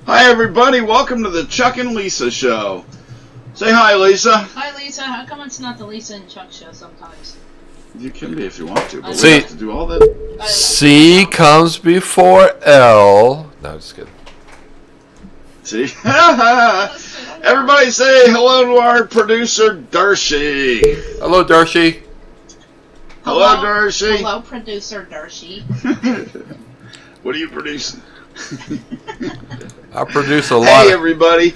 Hi, everybody. Welcome to the Chuck and Lisa Show. Say hi, Lisa. Hi, Lisa. How come it's not the Lisa and Chuck show sometimes? You can be if you want to, but See, we have to do all that. C comes before L. No, just kidding. See? Everybody say hello to our producer, Darcy. Hello, Darcy. Hello, Darcy. Hello, producer Darcy. What are you producing? I produce a lot. Hey, everybody.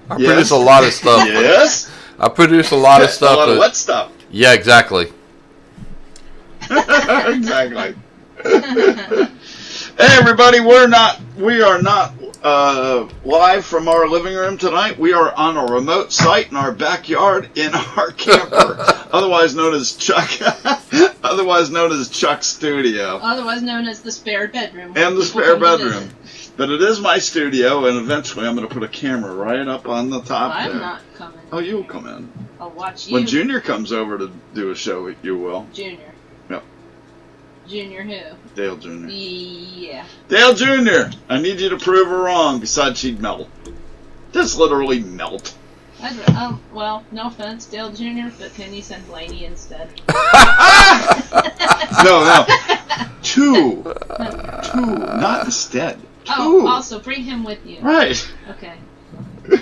I produce a lot of stuff. Yes? I produce a lot of stuff. A lot of what stuff? Yeah, exactly. Exactly. Hey, everybody. We are not live from our living room tonight. We are on a remote site in our backyard in our camper, otherwise known as Chuck's studio. Otherwise known as the spare bedroom. And the spare bedroom. But it is my studio, and eventually I'm going to put a camera right up on the top there. I'm not coming. Oh, you'll come in. I'll watch you. When Junior comes over to do a show, you will. Junior. Yep. Junior who? Dale Jr. Yeah. Dale Jr., I need you to prove her wrong, besides she'd melt. Just literally melt. Well, no offense, Dale Jr., but can you send Blaney instead? No. Two, not instead. Two. Oh, also, bring him with you. Right. Okay. Then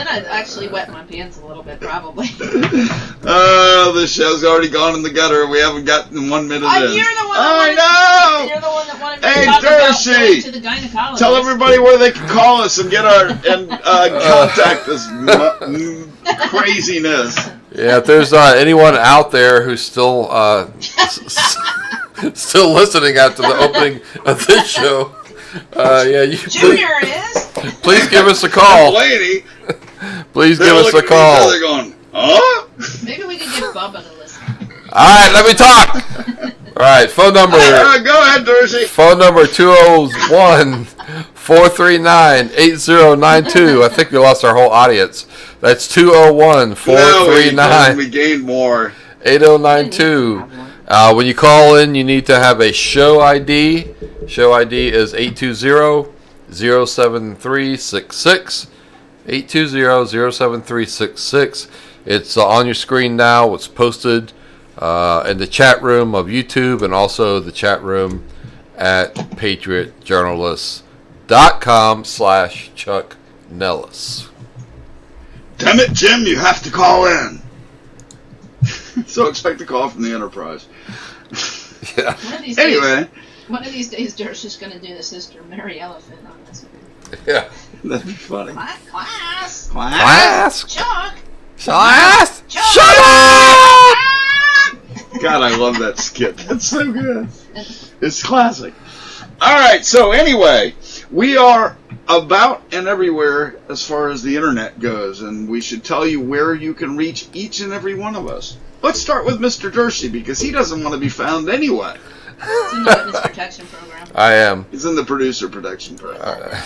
I'd actually wet my pants a little bit, probably. The show's already gone in the gutter. We haven't gotten 1 minute in. You're the one You're the one that wanted me Hey, to talk Darcy! about going to the gynecologist. Tell everybody where they can call us and get contact this craziness. Yeah, if there's anyone out there who's still still listening after the opening of this show, Junior is. Please give us a call. Lady, Please give us a call. They're going, huh? Maybe we could give Bubba to listen. All right, let me talk. All right, phone number. Go ahead, Darcy. Phone number 201-439-8092. I think we lost our whole audience. That's 201-439. We gained more. 8092. When you call in, you need to have a show ID. Show ID is 820-07366. 820-07366. It's on your screen now. It's posted in the chat room of YouTube and also the chat room at patriotjournalists.com/Chuck Nellis. Damn it, Jim, you have to call in. So expect a call from the Enterprise. Yeah. One of these days, Darcy's going to do the Sister Mary Elephant on this. Yeah. That'd be funny. Class. Chuck. Class. Shut up! God, I love that skit. That's so good. It's classic. All right, so anyway, we are about and everywhere as far as the internet goes, and we should tell you where you can reach each and every one of us. Let's start with Mr. Darcy, because he doesn't want to be found anyway. He's in the witness protection program. I am. He's in the producer protection program.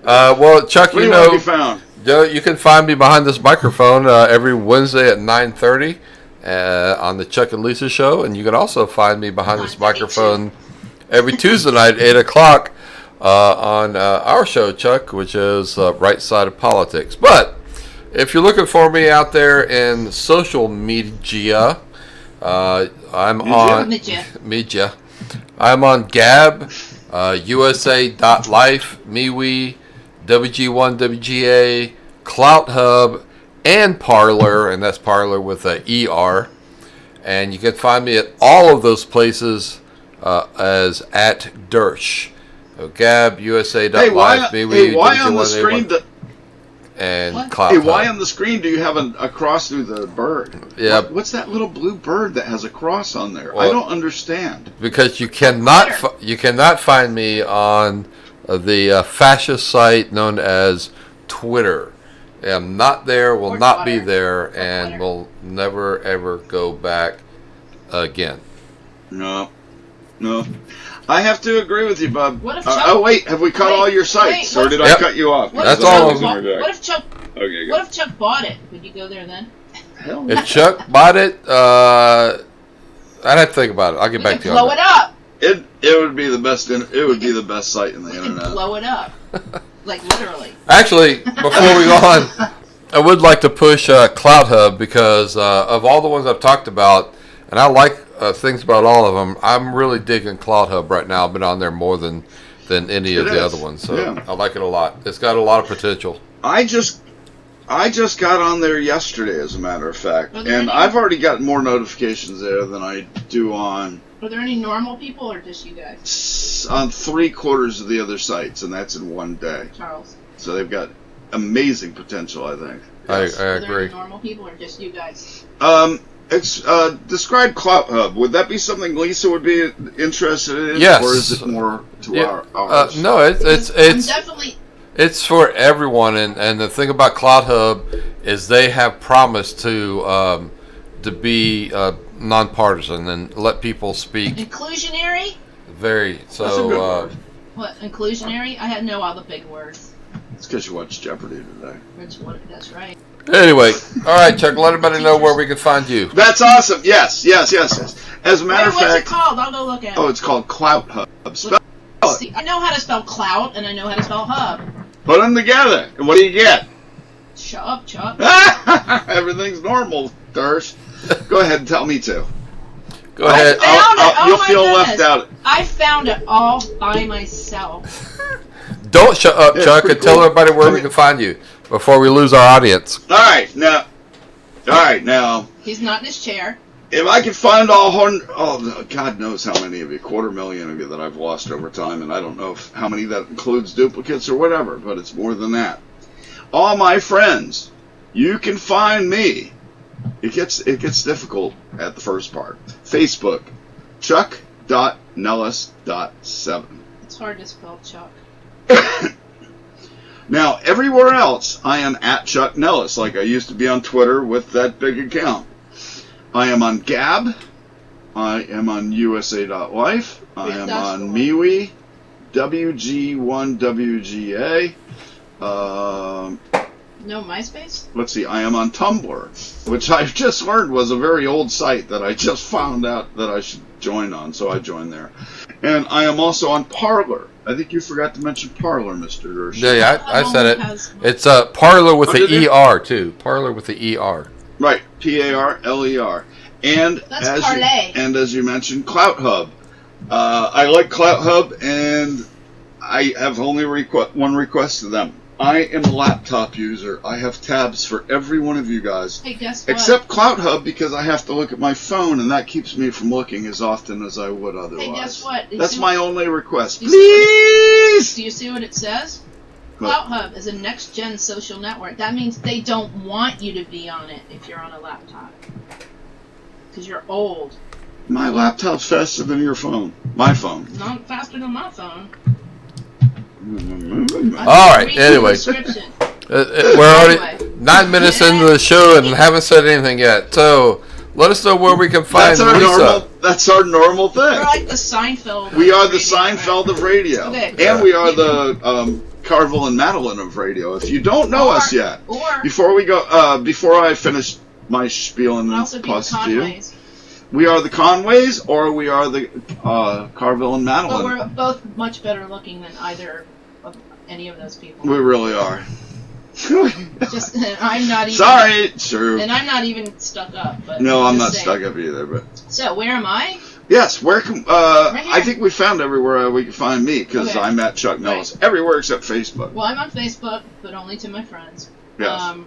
Well, Chuck, Where do you want to be found? You can find me behind this microphone every Wednesday at 9:30. on the Chuck and Lisa Show, and you can also find me behind this 9:32. microphone every Tuesday night, 8 o'clock, on our show, Chuck, which is Right Side of Politics. But if you're looking for me out there in social media, I'm on media. I'm on Gab, USA.life, MeWe, WG1WGA, Clout Hub, and Parler, and that's Parler with a ER. And you can find me at all of those places as at Dersh. So Gab, USA.life, MeWe, why on the screen? And Clout Hey, Hub. why on the screen do you have a cross through the bird? Yeah. What's that little blue bird that has a cross on there? Well, I don't understand. Because you cannot find me on the fascist site known as Twitter. I'm not there, will Or not be Twitter. there, Or and Twitter. will never ever go back again. No. I have to agree with you, Bob. What if oh wait, have we cut Wait, all your wait, sites, what or if- did I Yep. cut you off? What That's if all Chuck of bought- What if Chuck? Okay, What if Chuck bought it? Would you go there then? Hell no. If Chuck bought it, I'd have to think about it. I'll get We back could to you blow on it that. up. It would be the best. It would be the best site in the We could internet. blow it up, like literally. Actually, before we go on, I would like to push Clout Hub because of all the ones I've talked about, and I like things about all of them. I'm really digging Clout Hub right now. I've been on there more than any of It the is. other ones, so Yeah. I like it a lot. It's got a lot of potential. I just got on there yesterday, as a matter of fact, Are there and any- I've already gotten more notifications there than I do on Are there any normal people or just you guys, 3/4 of the other sites, and that's in one day. Charles? So they've got amazing potential, I think. I Yes. Are there agree. any normal people or just you guys? Describe Clout Hub. Would that be something Lisa would be interested in? Yes. Or is it more to Yeah. ours? No, it's I'm definitely. it's for everyone, and the thing about Clout Hub is they have promised to be nonpartisan and let people speak. Inclusionary? Very That's a good so. word. What, inclusionary? I had no other big words. It's because you watched Jeopardy today. That's right. Anyway, all right, Chuck. Let everybody know where we can find you. That's awesome. Yes. As a matter of What's it fact, called? I'll go look at it. it's called Clout Hub. Spell it. See, I know how to spell clout and I know how to spell hub. Put them together, and what do you get? Shut up, Chuck. Everything's normal, Dersh. Go ahead and tell me to. Go ahead. found it. Oh You'll my feel goodness. left out. I found it all by myself. Don't shut up, Yeah, Chuck, pretty and tell cool. everybody where we can find you before we lose our audience. All right, now, He's not in his chair. if I could find God knows how many of you, 250,000 of you that I've lost over time, and I don't know how many that includes duplicates or whatever, but it's more than that. All my friends, you can find me. It gets difficult at the first part. Facebook, Chuck.Nellis.7. It's hard to spell Chuck. Now, everywhere else, I am at Chuck Nellis, like I used to be on Twitter with that big account. I am on Gab. I am on USA.life. I am That's on the one. MeWe, WG1WGA. No MySpace? Let's see, I am on Tumblr, which I've just learned was a very old site that I just found out that I should join on, so I joined there. And I am also on Parler. I think you forgot to mention Parler, Mr. Dersh. Yeah, I said it. Has- It's Parler with Oh, did the you? ER too. Parler with the ER. Right, Parler. And That's parlay. as you mentioned, Clout Hub. I like Clout Hub, and I have only one request to them. I am a laptop user. I have tabs for every one of you guys. Hey, guess what? Except Clout Hub, because I have to look at my phone, and that keeps me from looking as often as I would otherwise. Hey, guess what? That's my only request. You see Please! Do you see what it says? What? Clout Hub is a next-gen social network. That means they don't want you to be on it if you're on a laptop. Because you're old. My laptop's faster than your phone. My phone. Not faster than my phone. All right, Read the anyway. description. We're already Anyway. 9 minutes into the show and haven't said anything yet. So let us know where we can find Lisa. That's our normal thing. We're like the Seinfeld. We are the radio, Seinfeld of radio. Okay. And we are the Carville and Madeline of radio. If you don't know us yet, Or before I finish my spiel and Could then also be the pass it to you. Conways. We are the Conways, or we are the Carville and But Madeline. we're both much better looking than either of any of those people. We really are. Just, I'm not even. Sorry, it's true. And I'm not even stuck up. But No, I'm just not saying. stuck up either. But So where am I? yes, where can? here. I think we found everywhere we can find me because Okay. I'm at Chuck Nellis everywhere except Facebook. Well, I'm on Facebook, but only to my friends. Yes,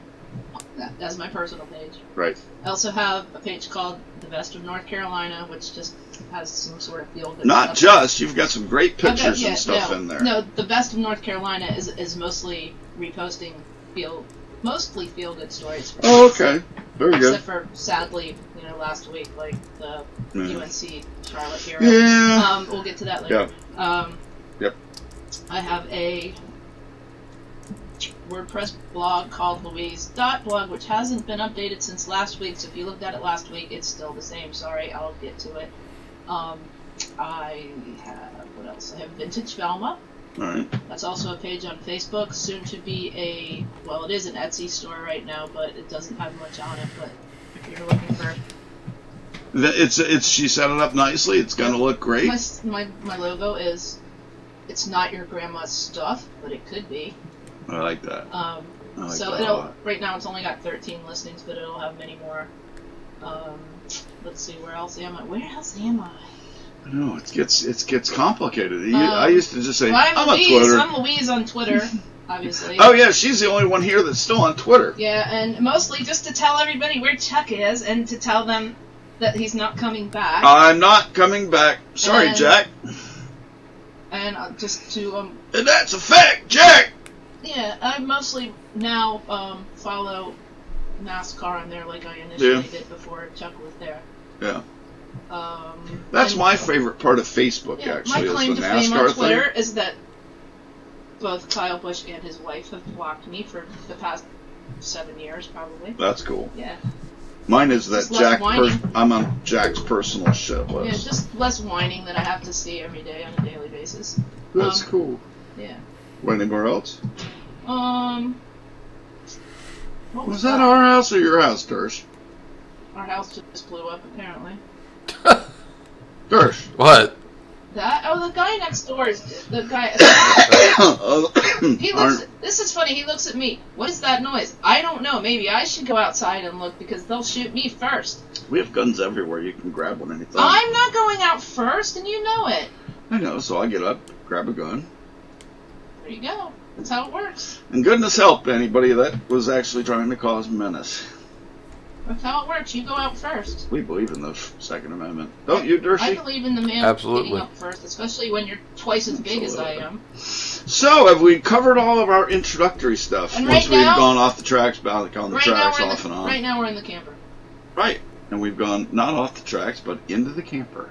That's my personal page. right. I also have a page called The Best of North Carolina, which just has some sort of feel-good Not stuff. just you've got some great Okay, pictures yeah, and stuff no, in there. No, The Best of North Carolina is mostly reposting mostly feel-good stories. Oh, okay, very good. Except for, sadly, last week, like the Yeah. UNC Charlotte hero. Yeah. We'll get to that later. Yep. I have a WordPress blog called Louise.blog, which hasn't been updated since last week, so if you looked at it last week, it's still the same. Sorry, I'll get to it. I have, what else? I have Vintage Velma. All right. That's also a page on Facebook, soon to be it is an Etsy store right now, but it doesn't have much on it, but if you're looking for... It's she set it up nicely. It's gonna look great. My logo is, it's not your grandma's stuff, but it could be. I like that. I like So that a lot. right now it's only got 13 listings, but it'll have many more. Let's see, where else am I? Where else am I? No, it gets complicated. I used to just say Well, I'm on Louise. Twitter. I'm Louise on Twitter, obviously. Oh yeah, she's the only one here that's still on Twitter. Yeah, and mostly just to tell everybody where Chuck is and to tell them that he's not coming back. I'm not coming back. Sorry, And- Jack. And just to And that's a fact, Jack. yeah, I mostly now follow NASCAR on there like I initially did before Chuck was there. Yeah. That's and- my favorite part of Facebook, Yeah, actually, my claim is to the fame on NASCAR Twitter thing. is that both Kyle Busch and his wife have blocked me for the past 7 years, probably. That's cool. Yeah. Mine is that Just less Jack. whining. I'm on Jack's personal shit Yeah, list. just less whining that I have to see every day on a daily basis. That's cool. Yeah. Anywhere else? What Was that our house or your house, Dersh? Our house just blew up, apparently. Dersh. What? The guy next door is the guy. He looks. This is funny. He looks at me. What is that noise? I don't know. Maybe I should go outside and look because they'll shoot me first. We have guns everywhere. You can grab one anytime. I'm not going out first, and you know it. I know, so I get up, grab a gun. There you go. That's how it works. And goodness help anybody that was actually trying to cause menace. That's how it works. You go out first. We believe in the Second Amendment. Don't you, I Dershie? believe in the man Absolutely. getting up first, especially when you're twice as big as I am. So, have we covered all of our introductory stuff? And Once right we've now- gone off the tracks, back on the Right now tracks, we're in off and on. right now we're in the camper, Right. And we've gone not off the tracks, but into the camper.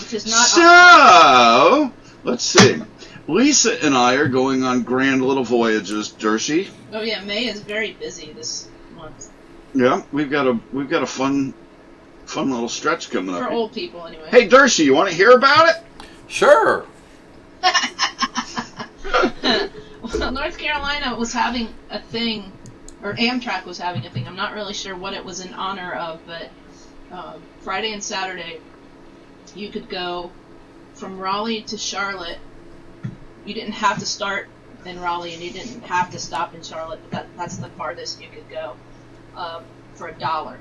which is not. So, let's see. Lisa and I are going on grand little voyages, Dershie. Oh yeah, May is very busy this month Yeah, we've got a fun little stretch coming for up. old people anyway. Hey, Dershie, you want to hear about it? Sure. Well, North Carolina was having a thing, or Amtrak was having a thing. I'm not really sure what it was in honor of, but Friday and Saturday, you could go from Raleigh to Charlotte. You didn't have to start in Raleigh, and you didn't have to stop in Charlotte. But that's the farthest you could go for $1.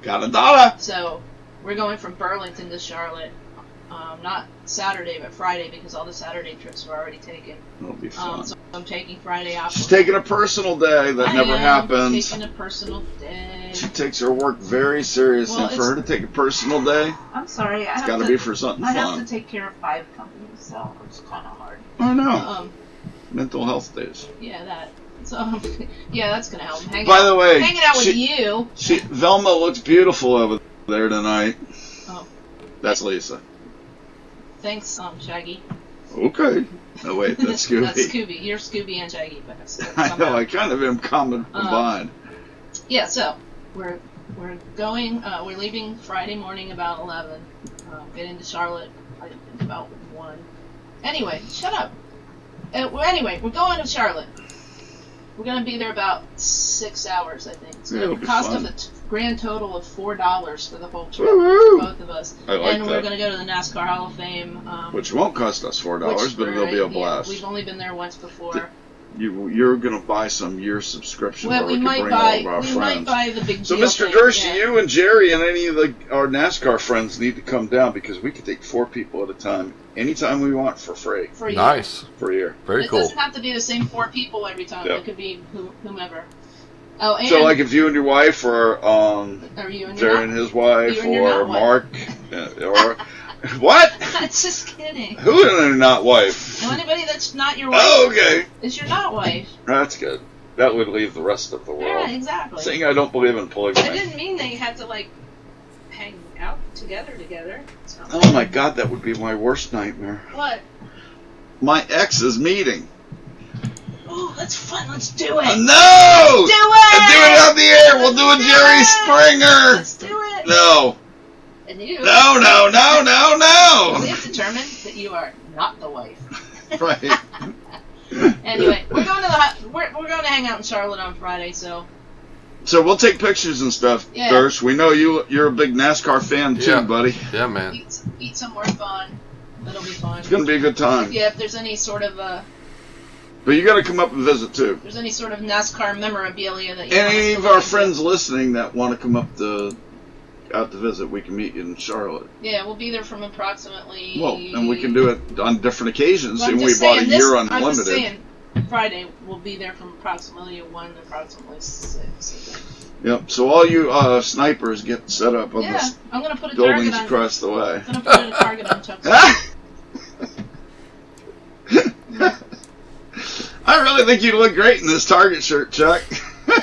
Got $1. So we're going from Burlington to Charlotte. Not Saturday, but Friday, because all the Saturday trips were already taken. It'll be fun. So I'm taking Friday off. She's taking a personal day. That I never am happens. Taking a personal day. She takes her work very seriously. Well, For her to take a personal day, I'm sorry. it's got to be for something I have to fun. take care of 5 companies, so it's kind of hard. I know. Um, Mental health days. yeah, that. So yeah, that's gonna help. By the way, hanging out with you. Velma looks beautiful over there tonight. Oh. That's Lisa. Thanks, Shaggy. Okay. Oh wait, that's Scooby. That's Scooby. You're Scooby and Shaggy, but I know. somehow. I kind of am combined. Yeah, so we're going. We're leaving Friday morning about 11. Get into Charlotte I think about 1. Anyway, shut up. Anyway, we're going to Charlotte. We're gonna be there about 6 hours, I think. So Yeah, it'll it'll be cost fun. us a grand total of $4 for the whole trip Woo-hoo! for both of us. I like and that. we're gonna go to the NASCAR Hall of Fame. Which won't cost us $4, which but it'll be a yeah, blast. we've only been there once before. You're gonna buy some year subscription Well, where we we can might bring buy all of our we friends. might buy the big So, deal Mr. thing, Dershey, yeah. you and Jerry and any of our NASCAR friends need to come down because we can take 4 people at a time, anytime we want, for free, for a year. Nice. for a year. Very It cool. doesn't have to be the same 4 people every time. Yeah. It could be whomever. Oh, and So, like, if you and your wife, or are you and Jerry your and his wife, You and your or not wife. Mark, or what? Just kidding. Who and their not wife? No, anybody that's not your wife Oh, okay, is your not wife. that's good. That would leave the rest of the world. Yeah, exactly. Saying I don't believe in I polygamy. didn't mean they had to like hang out together. It's not Oh my God, that would be my worst nightmare. What? My ex's meeting. Oh, that's fun. Let's do it. No! Do it! Do it on the air. We'll do a Let's do Jerry it! Springer. Let's do it. No. And you. No, no, no, no, We no. have determined that you are not the wife. Right. Anyway, we're going to we're going to hang out in Charlotte on Friday, so So we'll take pictures and stuff, Yeah. Dersh. We know you're a big NASCAR fan too, Yeah. buddy. Yeah, man. eat some more fun. That'll be fun. It's gonna be a good time. Yeah, if there's any sort of But you got to come up and visit too. if there's any sort of NASCAR memorabilia that you And want us any to of look our into. friends listening that want to come up out to visit, we can meet you in Charlotte. Yeah, we'll be there from approximately. Well, and we can do it on different occasions. Well, I'm and we just bought a saying, year I'm unlimited. just saying, Friday we'll be there from approximately 1 to approximately 6. Yep. So all you snipers get set up on Yeah, the I'm gonna put a buildings target on. across the way. I'm gonna put a target on Chuck's. I really think you look great in this Target shirt, Chuck.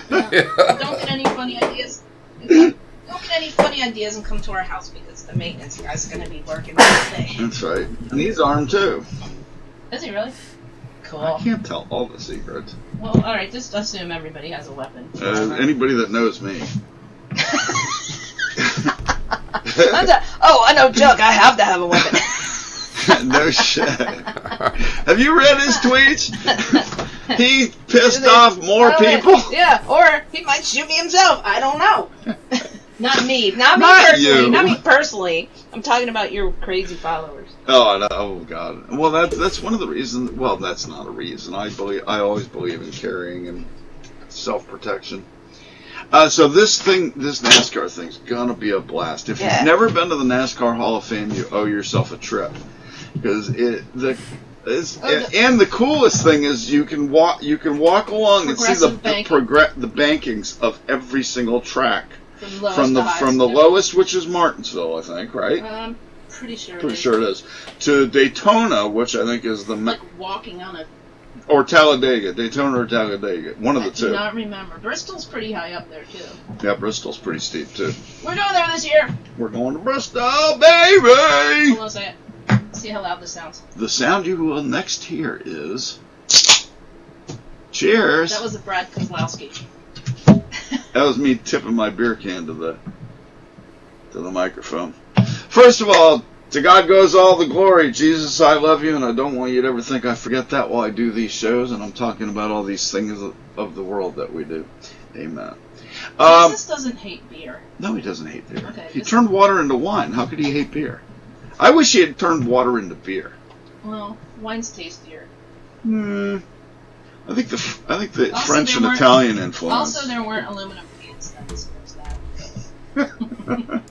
Don't get any funny ideas. Don't get any funny ideas and come to our house because the maintenance guy's gonna be working all day. That's right. And he's armed too. Is he really? I Cool. can't tell all the secrets. Well, all right. Just assume everybody has a weapon. Anybody that knows me. I know Chuck. I have to have a weapon. No shit. Have you read his tweets? He pissed off more people. Yeah, or he might shoot me himself. I don't know. Not me. Not me Not personally. you. Not me personally. I'm talking about your crazy followers. Oh, no, oh God. Well, that's one of the reasons. Well, that's not a reason. I always believe in carrying and self-protection. So this NASCAR thing's gonna be a blast. If Yeah. you've never been to the NASCAR Hall of Fame, you owe yourself a trip because and the coolest thing is you can walk along and see Progressive banking. the bankings of every single track From lowest from to the highest. lowest, which is Martinsville, I think, right? I'm pretty sure. Pretty sure it is, to Daytona, which I think is Like walking on a. or Talladega, Daytona or Talladega, one of I the do two. not remember. Bristol's pretty high up there too. Yeah, Bristol's pretty steep too. We're going there this year. We're going to Bristol, baby! Hold on a second. See how loud this sounds. The sound you will next hear is cheers. That was a Brad Kozlowski. That was me tipping my beer can to the microphone. First of all, to God goes all the glory. Jesus, I love you, and I don't want you to ever think I forget that while I do these shows, and I'm talking about all these things of the world that we do. Amen. Jesus doesn't hate beer. No, he doesn't hate beer. Okay, He just- turned water into wine. How could he hate beer? I wish he had turned water into beer. Well, wine's tastier. I think the Also, French there and weren't- Italian influence. Also, there weren't aluminum cans then, so there's that.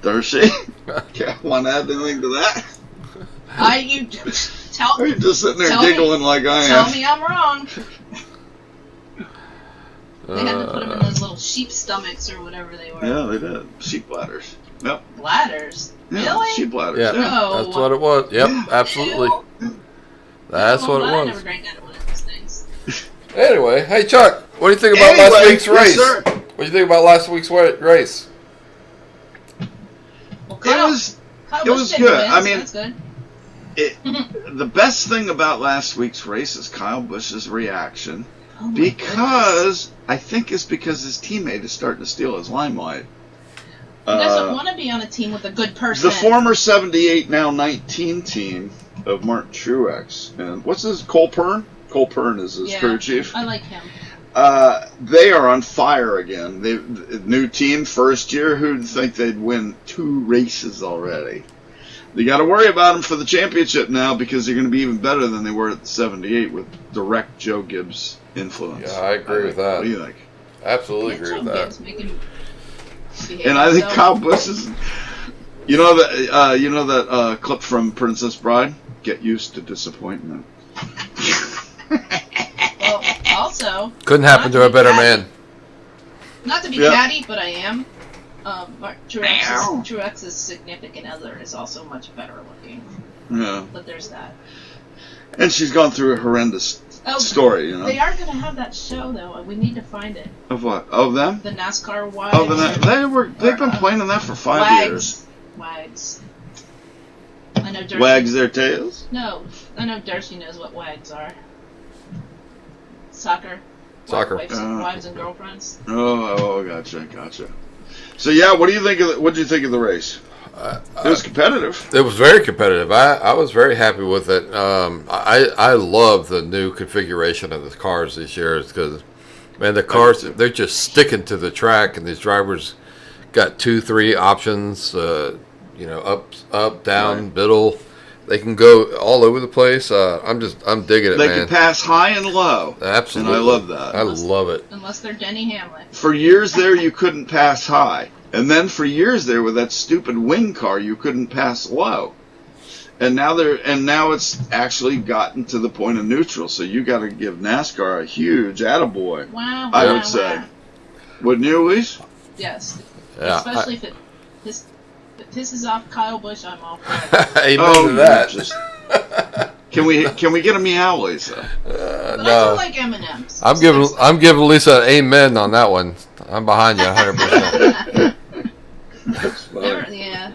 Thirsty? Okay, want to add anything to that? Tell Or you just sitting there Tell me- giggling like I tell am? me I'm wrong. They had to put them in those little sheep stomachs or whatever they were. Yeah, they did. Sheep bladders. Yep. Bladders. Yeah, Really? sheep bladders. Yeah, Yeah. No. that's what it was. Yep, absolutely. Ew. That's Oh, what it I was. never drank out of one of those things. Anyway, hey Chuck, what do you think about last week's yes, race? sir. What do you think about last week's race? Well, It was good. I mean, that's good. The best thing about last week's race is Kyle Busch's reaction, Oh my because I think it's because his teammate is starting to steal his limelight. He doesn't want to be on a team with a good person. The former 78, now 19 team of Martin Truex and what's his Cole Pearn? Cole Pern is his crew chief. I like him. They are on fire again. New team, first year. Who'd think they'd win 2 races already? They got to worry about them for the championship now because they're going to be even better than they were at the 78 with direct Joe Gibbs influence. Yeah, I agree with that. What do you think? Absolutely agree with that. And I think Kyle Busch is. You know that clip from Princess Bride? Get used to disappointment. Well, also, couldn't happen to a better man. Not to be catty, but I am. Truex's significant other is also much better looking. Yeah. But there's that. And she's gone through a horrendous story, you know. They are going to have that show, though. We need to find it. Of what? Of them? The NASCAR Wags. Oh, they've been planning that for 5 years. Wags. I know Darcy. Wags their tails? No, I know Darcy knows what wags are. Soccer. Wives and girlfriends. Oh, gotcha. So yeah, what do you think of the race? It was competitive. It was very competitive. I was very happy with it. I love the new configuration of the cars this year because, man, the cars, they're just sticking to the track, and these drivers got 2-3 options. Up, down, middle. They can go all over the place. I'm digging it, man. They can pass high and low. Absolutely. And I love that. I love it. Unless they're Denny Hamlin. For years there, you couldn't pass high. And then for years there, with that stupid wing car, you couldn't pass low. And now it's actually gotten to the point of neutral. So you got to give NASCAR a huge attaboy. Wow. I would say. Wouldn't you, Elise? Yes. Yeah, especially if it pisses off Kyle Busch, I'm all for it. Amen to that. Can we get a meow, Lisa? But No. I do like M&M's. I'm giving Lisa an amen on that one. I'm behind you 100%. Yeah.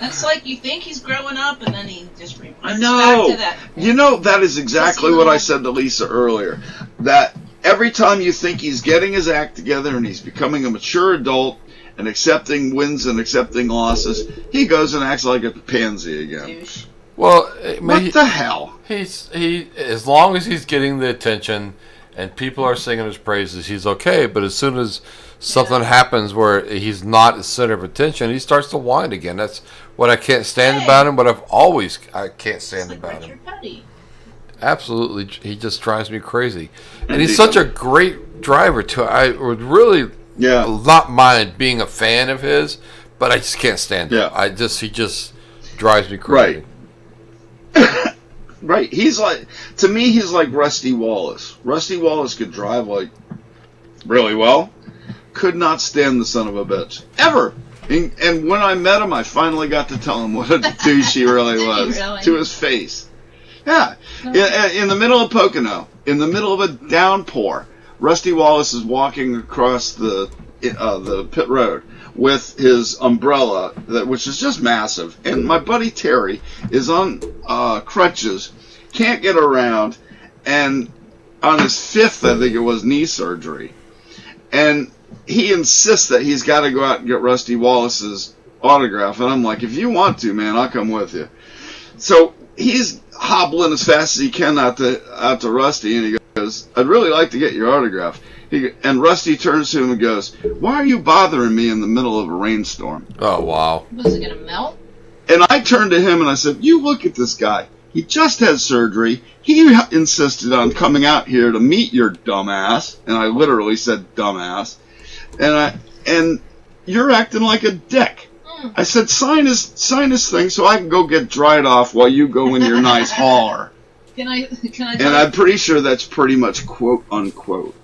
That's like you think he's growing up, and then he just reverts I know. back to that. You know, that is exactly what I said to Lisa earlier. That every time you think he's getting his act together and he's becoming a mature adult and accepting wins and accepting losses, he goes and acts like a pansy again. Douche. Well, What the hell? He as long as he's getting the attention and people are singing his praises, he's okay. But as soon as something happens where he's not the center of attention, he starts to whine again. That's what I can't stand about him. But I can't stand Like about Richard him. Petty. Absolutely, he just drives me crazy. And he's such a great driver too. I would really not mind being a fan of his, but I just can't stand him. He just drives me crazy. Right. Right. He's like Rusty Wallace. Rusty Wallace could drive like really well. Could not stand the son of a bitch. Ever. And when I met him, I finally got to tell him what a douche he really was. To his face. Yeah. In the middle of Pocono, in the middle of a downpour, Rusty Wallace is walking across the pit road with his umbrella, which is just massive. And my buddy Terry is on crutches, can't get around, and on his 5th, I think it was, knee surgery. And he insists that he's got to go out and get Rusty Wallace's autograph. And I'm like, if you want to, man, I'll come with you. So he's hobbling as fast as he can out to Rusty, and he goes, I'd really like to get your autograph. And Rusty turns to him and goes, why are you bothering me in the middle of a rainstorm? Oh, wow. Was it going to melt? And I turned to him and I said, you look at this guy. He just had surgery. He insisted on coming out here to meet your dumbass. And I literally said dumbass. And you're acting like a dick. I said, sign his thing so I can go get dried off while you go in your nice hauler. Can I And I'm pretty sure that's pretty much quote unquote.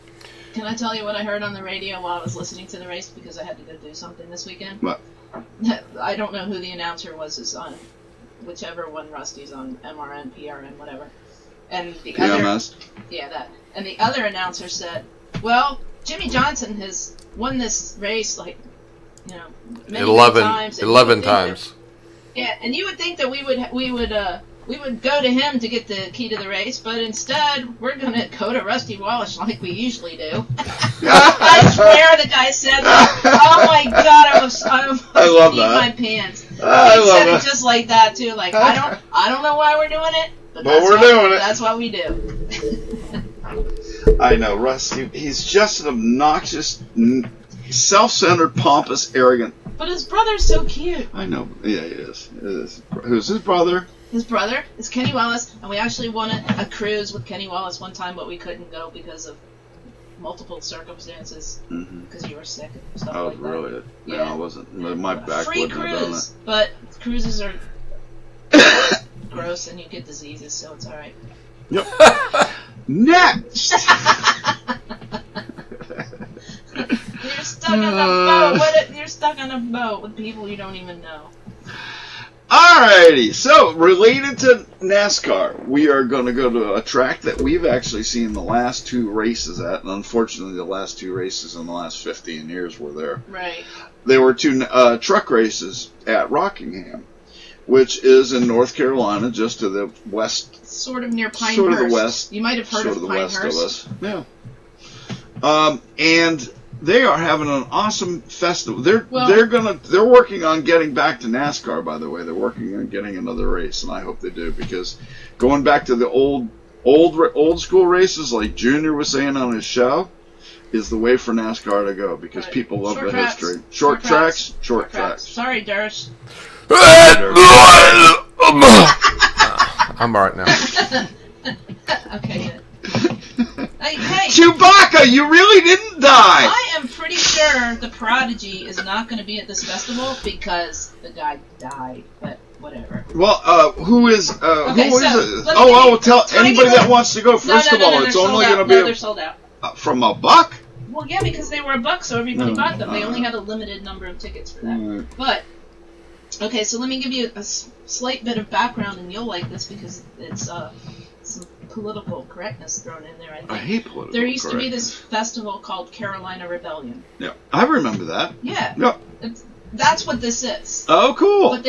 Can I tell you what I heard on the radio while I was listening to the race because I had to go do something this weekend? What? I don't know who the announcer was. Is on whichever one Rusty's on, MRN, PRN, whatever. And the PMS? that. And the other announcer said, well, Jimmy Johnson has won this race many 11 times. And you would think that we would go to him to get the key to the race, but instead we're going to go to Rusty Wallace like we usually do. I swear the guy said that. Oh my God, I love that. My pants. He said it just like that too. Like I don't know why we're doing it, But we're doing it. That's what we do. I know, Russ. He's just an obnoxious, self-centered, pompous, arrogant. But his brother's so cute. I know. Yeah, he is. Who's his brother? His brother is Kenny Wallace, and we actually wanted a cruise with Kenny Wallace one time, but we couldn't go because of multiple circumstances. Because you were sick and stuff like that. Oh, really? Yeah. No, I wasn't. My back Free wouldn't have done cruise, but cruises are gross and you get diseases, so it's all right. Yep. Next. You're stuck on a boat. You're stuck on a boat with people you don't even know. Alrighty, so related to NASCAR, we are going to go to a track that we've actually seen the last 2 races at, and unfortunately the last 2 races in the last 15 years were there. Right. There were 2 truck races at Rockingham, which is in North Carolina, just to the west. Sort of near Pinehurst. Sort of the west. You might have heard sort of the Pinehurst. west of us. Yeah. And they are having an awesome festival. They're working on getting back to NASCAR. By the way, they're working on getting another race, and I hope they do, because going back to the old school races, like Junior was saying on his show, is the way for NASCAR to go, because people love the history. Short tracks. Sorry, Darsh. I'm all right now. Okay, good. Hey, Chewbacca, you really didn't die! I am pretty sure the Prodigy is not going to be at this festival because the guy died, but whatever. Well, who is it? Tell anybody that wants to go. First of all, it's only going to be they're sold out. From $1? Well, yeah, because they were $1, so everybody bought them. They only had a limited number of tickets for that. But, okay, so let me give you a slight bit of background, and you'll like this because it's some political correctness thrown in there, I think. I hate political There used to be this festival called Carolina Rebellion. Yeah, I remember that. Yeah. Yep. That's what this is. Oh, cool. But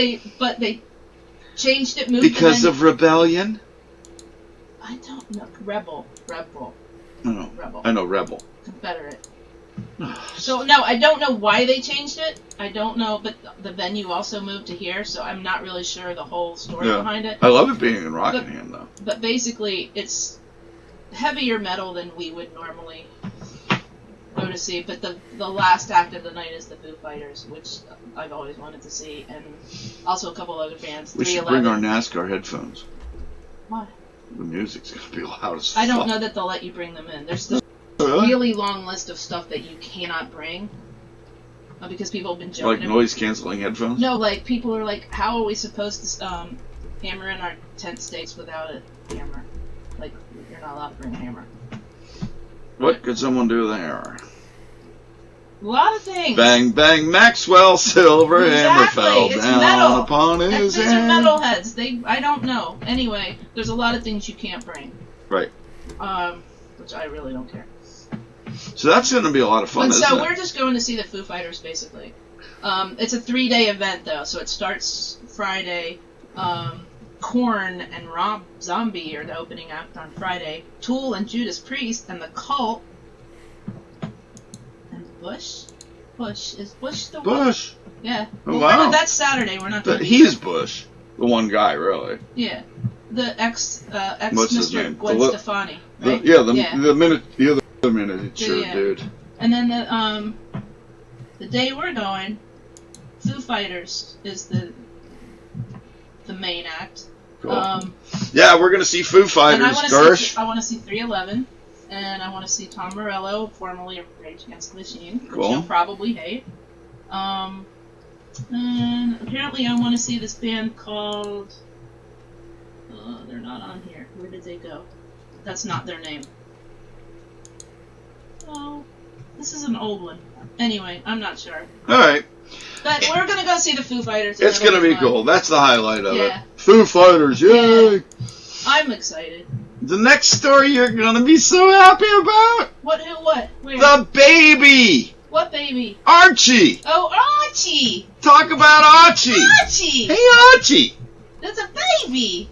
they changed it, moved because of rebellion. I don't know. Rebel. No. Rebel. I know Rebel. Confederate. So no, I don't know why they changed it. I don't know, but the venue also moved to here, so I'm not really sure the whole story behind it. I love it being in Rockingham, though. But basically, it's heavier metal than we would normally go to see. But the last act of the night is the Foo Fighters, which I've always wanted to see, and also a couple other bands. We should bring our NASCAR headphones. Why? The music's gonna be loud as fuck. I don't know that they'll let you bring them in. There's this really long list of stuff that you cannot bring. Because people have been joking. Like noise-canceling headphones? No, like, people are like, how are we supposed to hammer in our tent stakes without a hammer? Like, you're not allowed to bring a hammer. What could someone do with a hammer? A lot of things. Bang, bang, Maxwell Silver hammer fell It's down metal. upon his These head. are metalheads. I don't know. Anyway, there's a lot of things you can't bring. Right. Which I really don't care. So that's going to be a lot of fun, isn't it? So we're just going to see the Foo Fighters, basically. It's a 3-day event, though, so it starts Friday. Korn and Rob Zombie are the opening act on Friday. Tool and Judas Priest and the Cult. And Bush? Is Bush the one? Bush? Yeah. Oh, Well, wow. that's Saturday. We're not going to He's Bush. The one guy, really. Yeah. The ex What's his Mr. name? Gwen Stefani. Right? The minute, sure, Yeah. dude. And then the day we're going, Foo Fighters is the main act. Cool. Yeah, we're gonna see Foo Fighters, And I want to see 311, and I want to see Tom Morello, formerly of Rage Against the Machine, which Cool. you'll probably hate. And apparently I want to see this band called... they're not on here. Where did they go? That's not their name. Oh, this is an old one. Anyway, I'm not sure. Alright. But we're going to go see the Foo Fighters. It's going to be fun. cool. That's the highlight of Yeah. it. Foo Fighters, yay! Yeah. I'm excited. The next story you're going to be so happy about? What? Who? What? Where? The baby! What baby? Archie! Oh, Archie! Talk about Archie! Archie! Hey, Archie! That's a baby!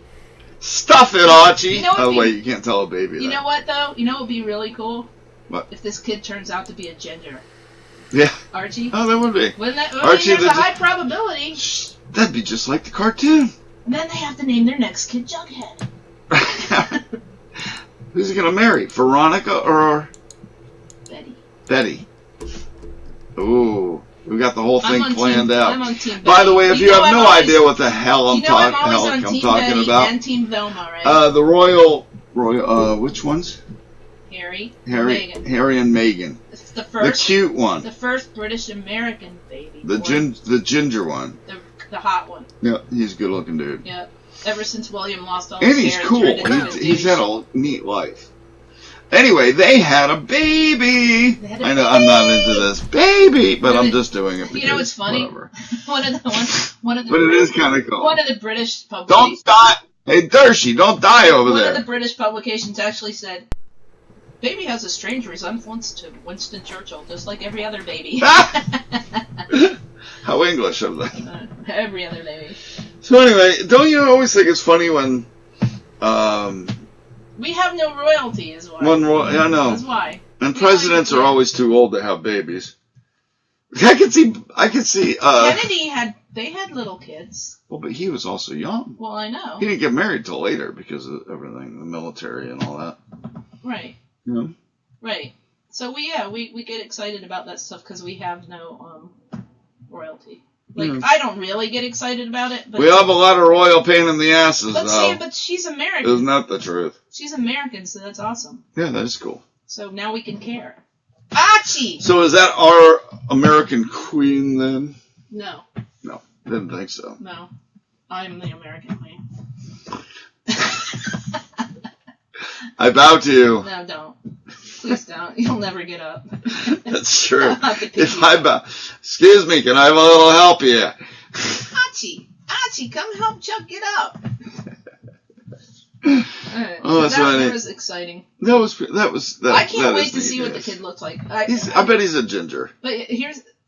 Stuff it, Archie! You know what Wait, you can't tell a baby You that. know what, though? You know what would be really cool? What? If this kid turns out to be a ginger. Yeah. Archie? Oh, that would be. Wouldn't that? Archie There's the a high probability. That'd be just like the cartoon. And then they have to name their next kid Jughead. Who's he gonna marry? Veronica or Betty. Ooh, we got the whole thing planned out. I'm on Team Betty. By the way, if you have no idea what the hell I'm always talking on Team Betty about, and Team Velma, right? the royal, which ones? Harry and Meghan. It's the first, the cute one. The first British American baby. The ginger one. The hot one. Yeah, he's a good looking dude. Yeah. Ever since William lost all his And he's hair, cool. He's had a neat life. Anyway, they had a baby. I know I'm not into this baby, but I'm just doing it because, you know what's funny? Whatever. One of the but it is kind of cool. One of the British publications. Don't die. Hey, Dershie, don't die over there. One of the British publications actually said, baby has a strange resemblance to Winston Churchill, just like every other baby. How English of them. Every other baby. So anyway, don't you always think it's funny when... we have no royalty, is why. I know. That's why. And presidents are always too old to have babies. I can see. Kennedy had little kids. Well, but he was also young. Well, I know. He didn't get married till later because of everything, the military and all that. Right. Yeah. Right. So we get excited about that stuff because we have no royalty. Like I don't really get excited about it. But we have a lot of royal pain in the asses, though. But she's American. Isn't that the truth? She's American, so that's awesome. Yeah, that is cool. So now we can care. Archie! So is that our American queen then? No. No, didn't think so. No, I'm the American queen. I bow to you. No, don't. Please don't. You'll never get up. That's true. If I bow, excuse me, can I have a little help here? Archie, come help Chuck get up. Right. Oh, that's funny. That was exciting. That was. I can't wait to see what the kid looks like. I bet he's a ginger. But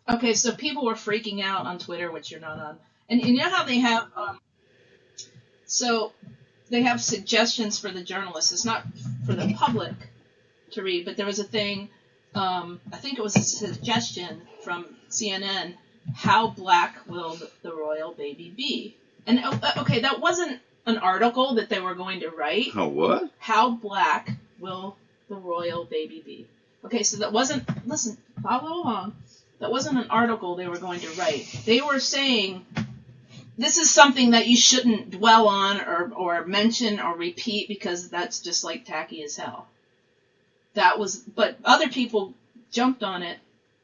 okay. So people were freaking out on Twitter, which you're not on, and you know how they have. So they have suggestions for the journalists. It's not for the public to read, but there was a thing. I think it was a suggestion from CNN. How black will the royal baby be? And okay, that wasn't an article that they were going to write. Oh, what? How black will the royal baby be? Okay, so that wasn't, listen, follow along. That wasn't an article they were going to write. They were saying, this is something that you shouldn't dwell on or mention or repeat because that's just like tacky as hell. But other people jumped on it.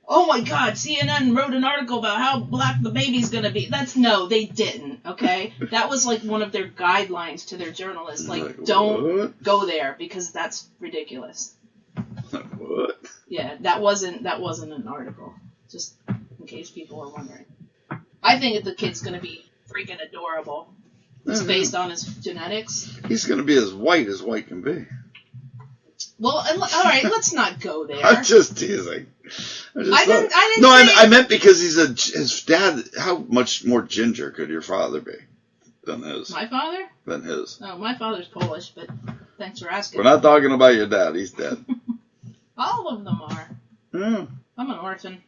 Oh my God, CNN wrote an article about how black the baby's gonna be. No, they didn't, okay? That was like one of their guidelines to their journalists. Like don't go there because that's ridiculous. What? Yeah, that wasn't an article. Just in case people were wondering. I think the kid's gonna be freaking adorable. It's based on his genetics. He's gonna be as white can be. Well, all right, let's not go there. I'm just teasing. I didn't. I meant because his dad. How much more ginger could your father be than his? My father? Than his. Oh, my father's Polish, but thanks for asking. We're not talking about your dad. He's dead. All of them are. Yeah. I'm an orphan.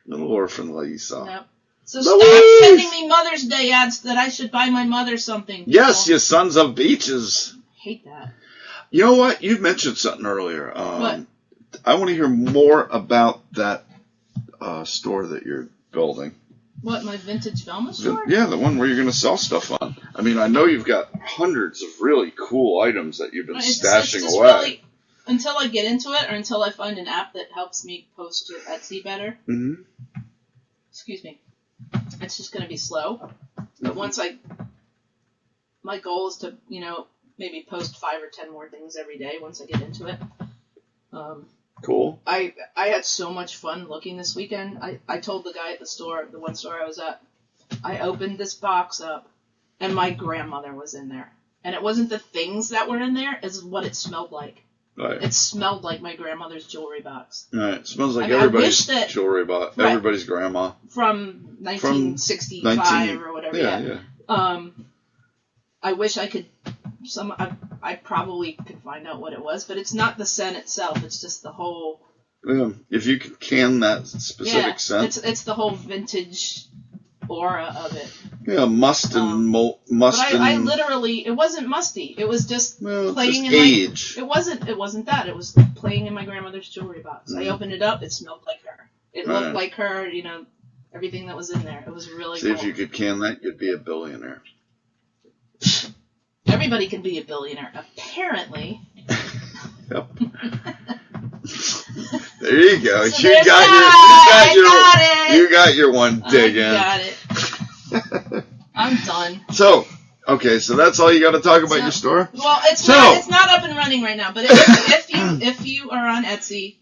Little orphan Lisa. Yep. So stop sending me Mother's Day ads that I should buy my mother something. Yes, you sons of beaches. I hate that. You know what? You mentioned something earlier. What? I want to hear more about that store that you're building. What, my vintage Velma store? Yeah, the one where you're going to sell stuff on. I mean, I know you've got hundreds of really cool items that you've been stashing away. Really, until I get into it, or until I find an app that helps me post to Etsy better. Mm-hmm. Excuse me. It's just going to be slow. But once my goal is to, maybe post 5 or 10 more things every day once I get into it. Cool. I had so much fun looking this weekend. I told the guy at the one store I was at, I opened this box up, and my grandmother was in there. And it wasn't the things that were in there, it's what it smelled like. Right. It smelled like my grandmother's jewelry box. Right. It smells like everybody's jewelry box. Right. Everybody's grandma. From 1965 or whatever. Yeah. I wish I could... I probably could find out what it was, but it's not the scent itself. It's just the whole... Yeah, if you could can that specific scent. It's the whole vintage aura of it. Yeah, must and must. But I literally, it wasn't musty. It was just playing in age. It wasn't that. It was playing in my grandmother's jewelry box. I opened it up. It smelled like her. It looked like her. You know, everything that was in there. It was really See, cool. if you could can that, you'd be a billionaire. Everybody can be a billionaire, apparently. Yep. There you go. So You got your one dig in. Got it. I'm done. So that's all you got to talk about your store? Well, it's not up and running right now, but if you are on Etsy,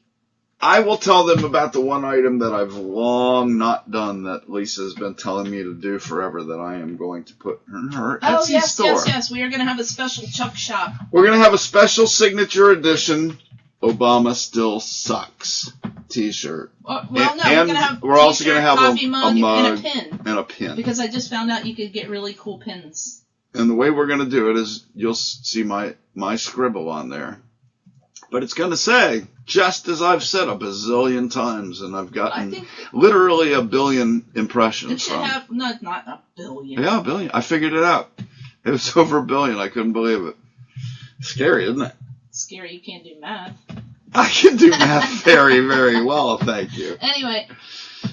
I will tell them about the one item that I've long not done that Lisa's been telling me to do forever that I am going to put in her Etsy store. Yes. We are going to have a special Chuck shop. We're going to have a special signature edition Obama Still Sucks t-shirt. We're also going to have a mug and a pin. Because I just found out you could get really cool pins. And the way we're going to do it is you'll see my scribble on there. But it's going to say, just as I've said a bazillion times, and I've gotten literally a billion impressions. It should have, not a billion. Yeah, a billion. I figured it out. It was over a billion. I couldn't believe it. Scary, isn't it? Scary. You can't do math. I can do math very, very well. Thank you. Anyway.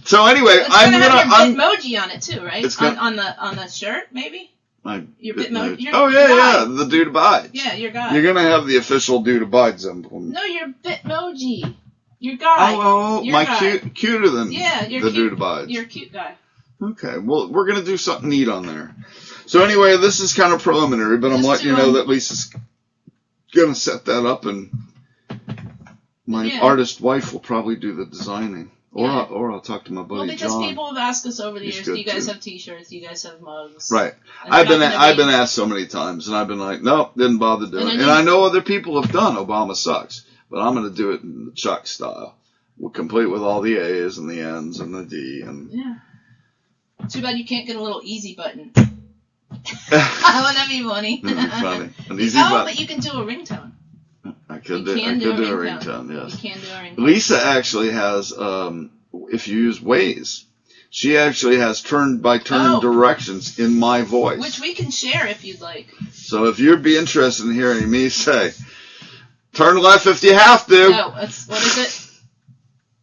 So it's I'm gonna have your Bitmoji on it too, right? On the shirt, maybe. Your Bitmoji. Oh yeah, the dude abides. Yeah, your guy. You're gonna have the official dude abides emblem. No, your Bitmoji. Your guy. Oh, my guy. Cuter than the dude abides. You're a cute guy. Okay, well we're gonna do something neat on there. So anyway, this is kind of preliminary, but I'm letting you know that Lisa's gonna set that up, and my artist wife will probably do the designing. Or I'll talk to my buddy John. Well, because people have asked us over the years, do you guys have T-shirts? Do you guys have mugs? Right. I've been asked so many times, and I've been like, nope, didn't bother doing it. And I know other people have done Obama Sucks, but I'm going to do it in the Chuck style, complete with all the A's and the N's and the D. Yeah. Too bad you can't get a little easy button. That'd be funny. That'd be funny. An easy button. But you can do a ringtone. I could do a ringtone, yes. You can do a ringtone. Lisa actually has, if you use Waze, she actually has turn-by-turn directions in my voice. Which we can share if you'd like. So if you'd be interested in hearing me say, turn left if you have to. No, what is it?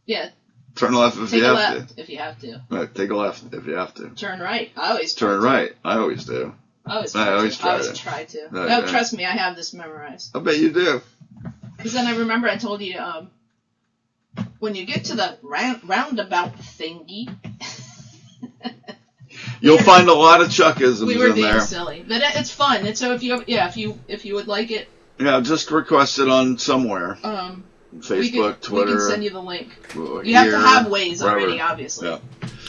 Yeah. Turn left if you have to. Take a left if you have to. Right, take a left if you have to. Turn right. I always turn right. I always do. I always try to. No, trust me, I have this memorized. I bet you do. Because then I remember I told you, when you get to the roundabout thingy, you'll find a lot of Chuckisms in there. We were being silly, but it's fun. And so if you would like it, just request it on somewhere. Facebook, Twitter. We can send you the link. You have to have Waze already, obviously. Yeah.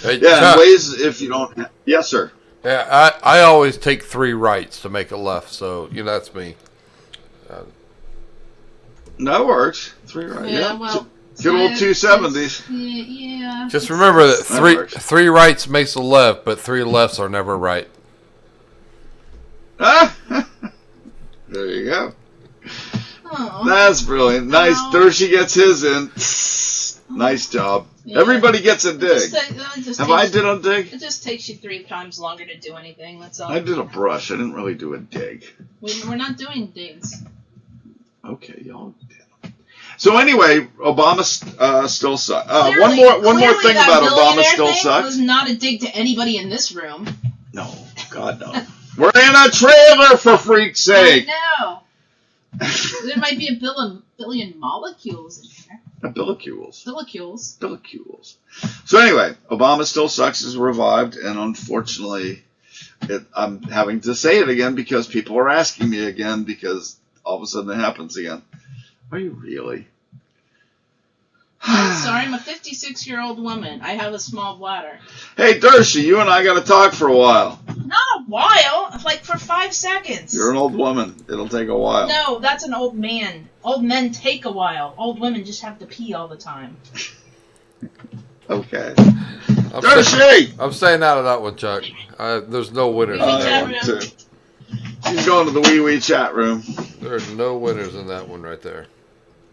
And Waze if you don't. Yes, sir. Yeah, I always take 3 rights to make a left, so that's me. That works. 3 rights. Yeah, well. Good old 270s. Yeah. Just remember that three rights makes a left, but 3 lefts are never right. There you go. Oh. That's brilliant. Nice. Dershie gets his in. Nice job. Yeah. Everybody gets a dig. I did a dig? It just takes you 3 times longer to do anything. That's all. I did a brush. I didn't really do a dig. We're not doing digs. Okay, y'all did. So anyway, Obama still sucks. One more thing about Obama still sucks. It was not a dig to anybody in this room. No, God no. We're in a trailer, for freak's sake. I know. There might be a billion molecules in there. Billicules. So anyway, Obama Still Sucks is revived, and unfortunately, I'm having to say it again because people are asking me again because all of a sudden it happens again. Are you really? I'm sorry, I'm a 56-year-old woman. I have a small bladder. Hey, Dershie, you and I got to talk for a while. Not a while. Like for 5 seconds. You're an old woman. It'll take a while. No, that's an old man. Old men take a while. Old women just have to pee all the time. Okay. Dershie! I'm staying out of that one, Chuck. There's no winners in that one. Too. She's going to the wee chat room. There are no winners in that one right there.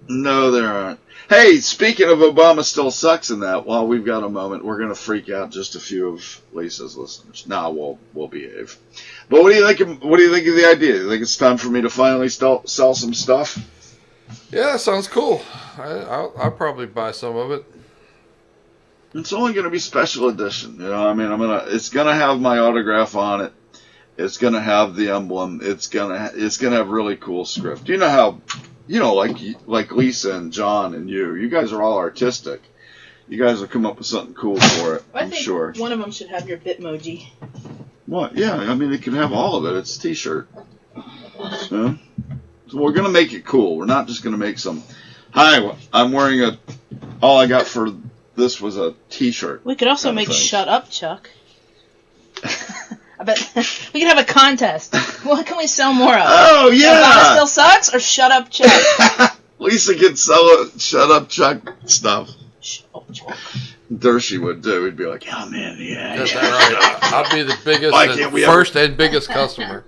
No, there aren't. Hey, speaking of Obama still sucks in that, while we've got a moment, we're going to freak out just a few of Lisa's listeners. Nah, we'll behave. But what do you think? What do you think of the idea? You think it's time for me to finally sell some stuff? Yeah, that sounds cool. I'll probably buy some of it. It's only going to be special edition. You know, I mean, it's going to have my autograph on it. It's going to have the emblem. It's going to have really cool script. You know how, like Lisa and John and you guys are all artistic. You guys will come up with something cool for it. I'm sure. One of them should have your Bitmoji. What? Yeah, I mean, it can have all of it. It's a T-shirt. So we're going to make it cool. We're not just going to make some. Hi, I'm wearing all I got for this was a T-shirt. We could also make Shut Up, Chuck. I bet we could have a contest. What can we sell more of? Oh, yeah. Obama still sucks or Shut Up, Chuck? Lisa could sell Shut Up, Chuck stuff. Shut up, Chuck. Dershie would do. He'd be like, oh, man, yeah. That's right. I'll be the biggest, first and biggest customer.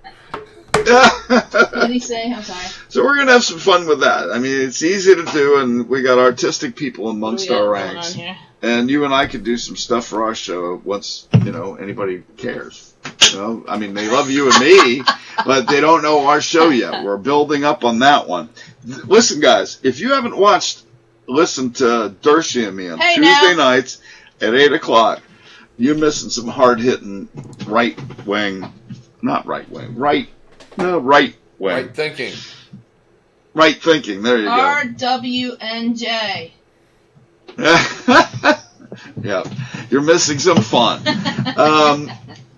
What did he say? I'm sorry. So we're going to have some fun with that. I mean, it's easy to do, and we got artistic people amongst our ranks. And you and I could do some stuff for our show once, anybody cares. I mean, they love you and me, but they don't know our show yet. We're building up on that one. Listen, guys, if you haven't listened to Dershie and me on Tuesday nights at 8 o'clock, you're missing some hard-hitting right wing. Right thinking. Right thinking. There you go. RWNJ. Yeah, you're missing some fun.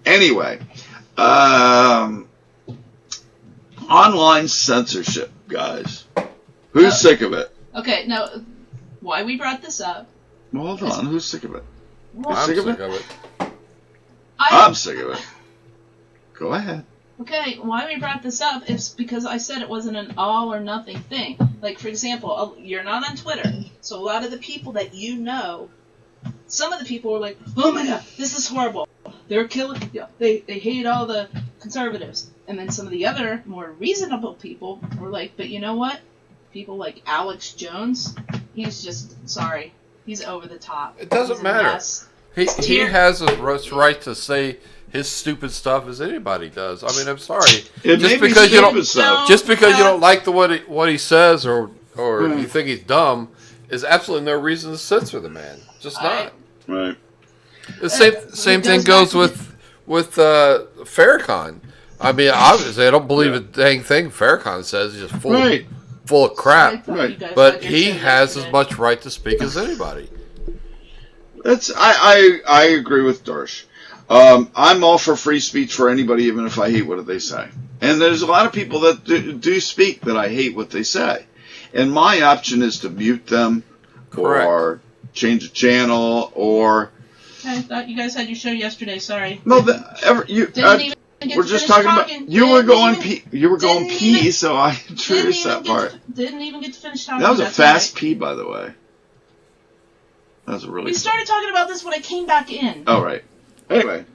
Anyway, online censorship, guys. Who's sick of it? Okay, now, why we brought this up? Well, hold on. Who's sick of it? I'm sick of it. I'm sick of it. Go ahead. Okay, why we brought this up is because I said it wasn't an all or nothing thing. Like, for example, you're not on Twitter, so a lot of the people that you know, some of the people were like, oh my god, this is horrible. They're killing, they hate all the conservatives. And then some of the other, more reasonable people were like, but you know what? People like Alex Jones, he's just, sorry, he's over the top. It doesn't matter. He has a right to say his stupid stuff as anybody does. I mean, I'm sorry. Just because you don't like what he says or you think he's dumb is absolutely no reason to censor the man. Just not. Right. The same thing goes with Farrakhan. I mean, obviously, I don't believe a dang thing Farrakhan says. He's just full of crap. Right. But he has as much right to speak as anybody. I agree with Darsh. I'm all for free speech for anybody, even if I hate what they say. And there's a lot of people that do speak that I hate what they say. And my option is to mute them or change the channel or... I thought you guys had your show yesterday, sorry. No, we're just talking about... You were going pee, so I introduced that part. Didn't even get to finish talking. That was a fast pee, by the way. That was a really... We started talking about this when I came back in. Oh, right. Anyway,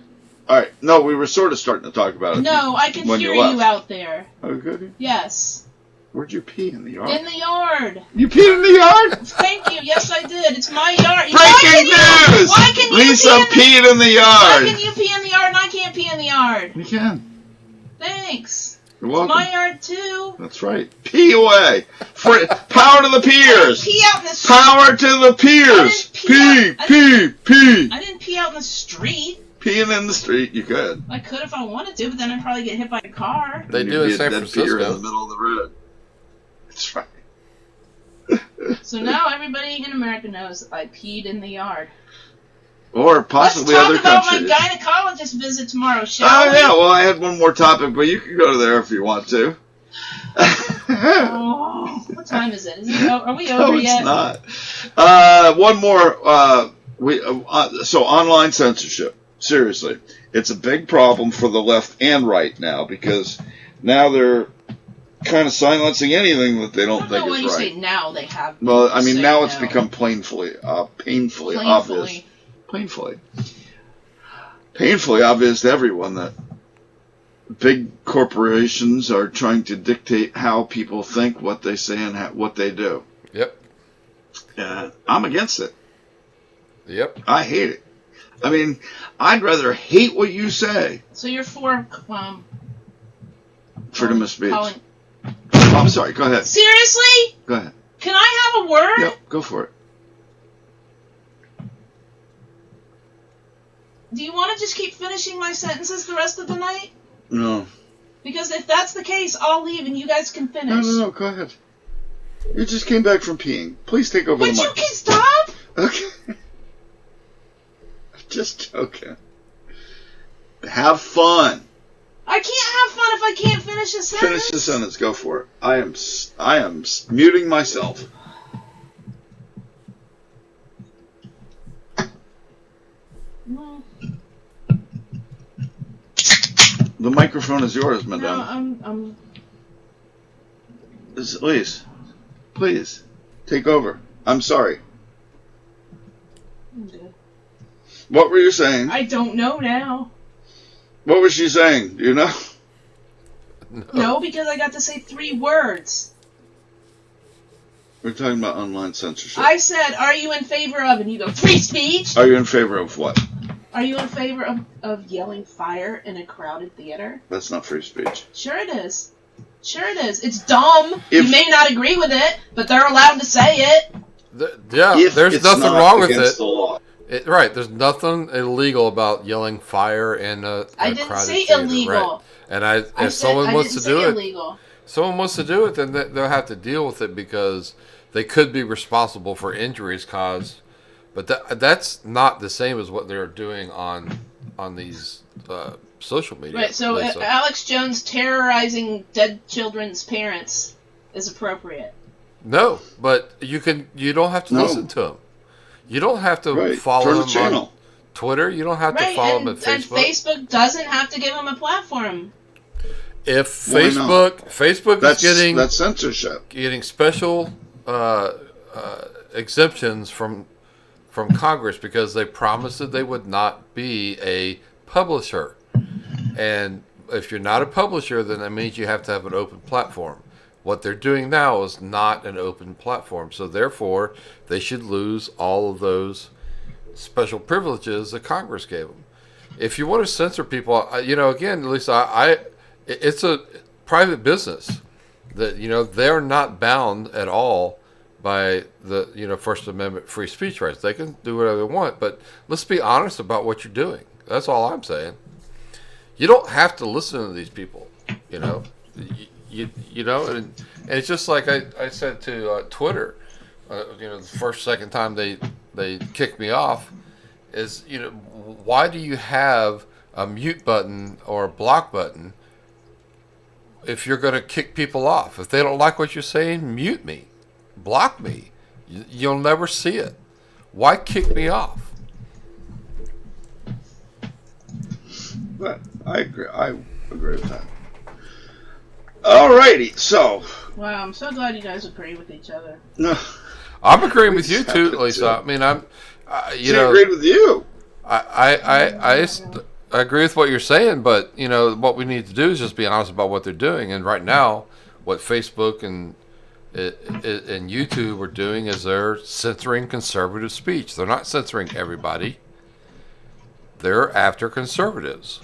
all right. No, we were sort of starting to talk about it. No, I can hear you out there. Oh, good. Yes. Where'd you pee? In the yard? In the yard. You peed in the yard? Thank you. Yes, I did. It's my yard. Breaking news! Why can you Lisa peed in the yard. Why can you pee in the yard and I can't pee in the yard? You can. Thanks. You're welcome. It's my yard too. That's right. Pee away. Power to the peers. Pee out in the street. Power to the peers. Pee. I didn't pee out in the street. Peeing in the street, you could. I could if I wanted to, but then I'd probably get hit by a car. They do in San Francisco. Peer in the middle of the road. That's right. So now everybody in America knows I peed in the yard. Or possibly other countries. Let's talk about my gynecologist visit tomorrow, shall we? Yeah, well, I had one more topic, but you can go to there if you want to. Oh, what time is it? Are we over yet? No, it's not. One more. So online censorship. Seriously, it's a big problem for the left and right now because now they're kind of silencing anything that they don't think is right. When you say now, they have. Well, I mean now it's become painfully obvious. Painfully obvious to everyone that big corporations are trying to dictate how people think, what they say, and what they do. Yep. Yeah, I'm against it. Yep. I hate it. I mean, I'd rather hate what you say. So you're for Freedom of speech. calling- Oh, I'm sorry. Go ahead. Seriously? Go ahead. Can I have a word? Yep. Go for it. Do you want to just keep finishing my sentences the rest of the night? No. Because if that's the case, I'll leave and you guys can finish. No. Go ahead. You just came back from peeing. Please take over Would the you mic. can stop? Okay. Just joking. Have fun. I can't have fun if I can't finish a sentence. Finish the sentence. Go for it. I am muting myself. Well, The microphone is yours, no, madame. I'm. Please, take over. I'm sorry. Good. What were you saying? I don't know now. What was she saying? Do you know? No, because I got to say 3 words. We're talking about online censorship. I said, "Are you in favor of?" And you go, "Free speech." Are you in favor of what? Are you in favor of yelling fire in a crowded theater? That's not free speech. Sure it is. Sure it is. It's dumb. If- You may not agree with it, but they're allowed to say it. If There's it's nothing not wrong with against it. the law. Right, there's nothing illegal about yelling fire in a I didn't crowded say theater, illegal. right. And I if said someone I wants didn't to do say it, illegal. someone wants to do it, then they'll have to deal with it because they could be responsible for injuries caused. But that's not the same as what they're doing on these social media. Right, so Lisa. Alex Jones terrorizing dead children's parents is appropriate. No, but you don't have to No. listen to him. You don't have to Right. follow Turn him the channel. on Twitter. You don't have to Right, follow and him on Facebook. And Facebook doesn't have to give him a platform. If Why not? Facebook That's is censorship. getting special exemptions from Congress because they promised that they would not be a publisher. And if you're not a publisher, then that means you have to have an open platform. What they're doing now is not an open platform. So therefore, they should lose all of those special privileges that Congress gave them. If you want to censor people, again, at least it's a private business that, they're not bound at all by the, First Amendment free speech rights. They can do whatever they want, but let's be honest about what you're doing. That's all I'm saying. You don't have to listen to these people, and it's just like I said to Twitter, the second time they kicked me off is, why do you have a mute button or a block button if you're going to kick people off? If they don't like what you're saying, mute me, block me. You'll never see it. Why kick me off? But I agree with that. Alrighty, so. Wow, I'm so glad you guys agree with each other. No, I'm agreeing with you just too, happened Lisa. to. I mean, She agreed with you. I agree with what you're saying, but what we need to do is just be honest about what they're doing. And right now, what Facebook and YouTube are doing is they're censoring conservative speech. They're not censoring everybody. They're after conservatives.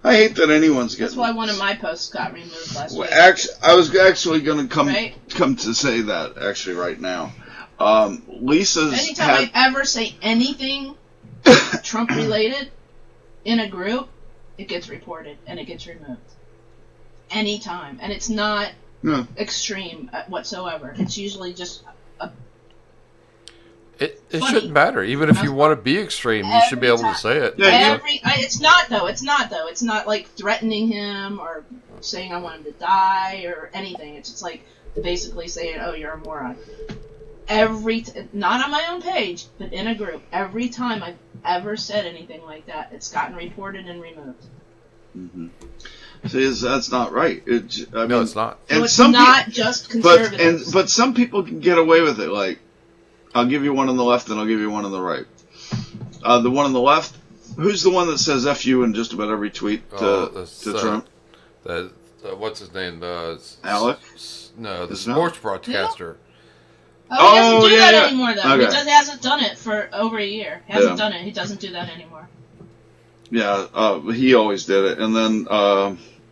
I hate that anyone's getting. That's why one of my posts got removed last week. I was actually going to Right? come to say that actually right now. Lisa's Anytime I ever say anything Trump related in a group, it gets reported and it gets removed. Anytime. And it's not extreme whatsoever. It's usually just It funny. shouldn't matter. Even if you want to be extreme, you should be able to say it. Yeah, it's not though. It's not like threatening him or saying I want him to die or anything. It's just like basically saying, "Oh, you're a moron." Not on my own page, but in a group. Every time I've ever said anything like that, it's gotten reported and removed. Mm-hmm. See, that's not right. No, it's not. So it's not just conservatives. But some people can get away with it. Like, I'll give you one on the left and I'll give you one on the right. The one on the left, who's the one that says "F you" in just about every tweet to Trump? what's his name? Alec? No, the Isn't it sports broadcaster. Oh, he doesn't do that yeah. anymore, though. Okay. He hasn't done it for over a year. He hasn't Yeah. done it. He doesn't do that anymore. Yeah, he always did it. And then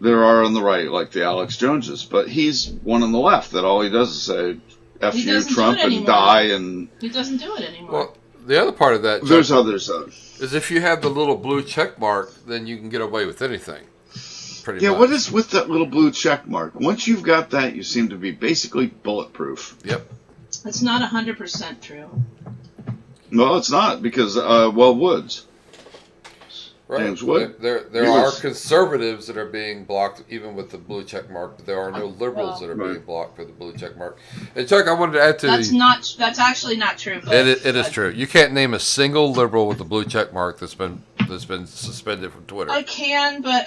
there are on the right, like the Alex Joneses. But he's one on the left that all he does is say, F He you, doesn't do Trump, it and anymore. die. And He doesn't do it anymore. Well, the other part of that, Chuck, there's others. is if you have the little blue check mark, then you can get away with anything. Pretty Yeah, much. what is with that little blue check mark? Once you've got that, you seem to be basically bulletproof. Yep. It's not 100% true. No, it's not, because, Woods. Right. James Wood. There He are was- conservatives that are being blocked, even with the blue check mark. But there are no liberals that are Right. being blocked for the blue check mark. And Chuck, I wanted to add to That's actually not true. But it is true. You can't name a single liberal with a blue check mark that's been suspended from Twitter. I can, but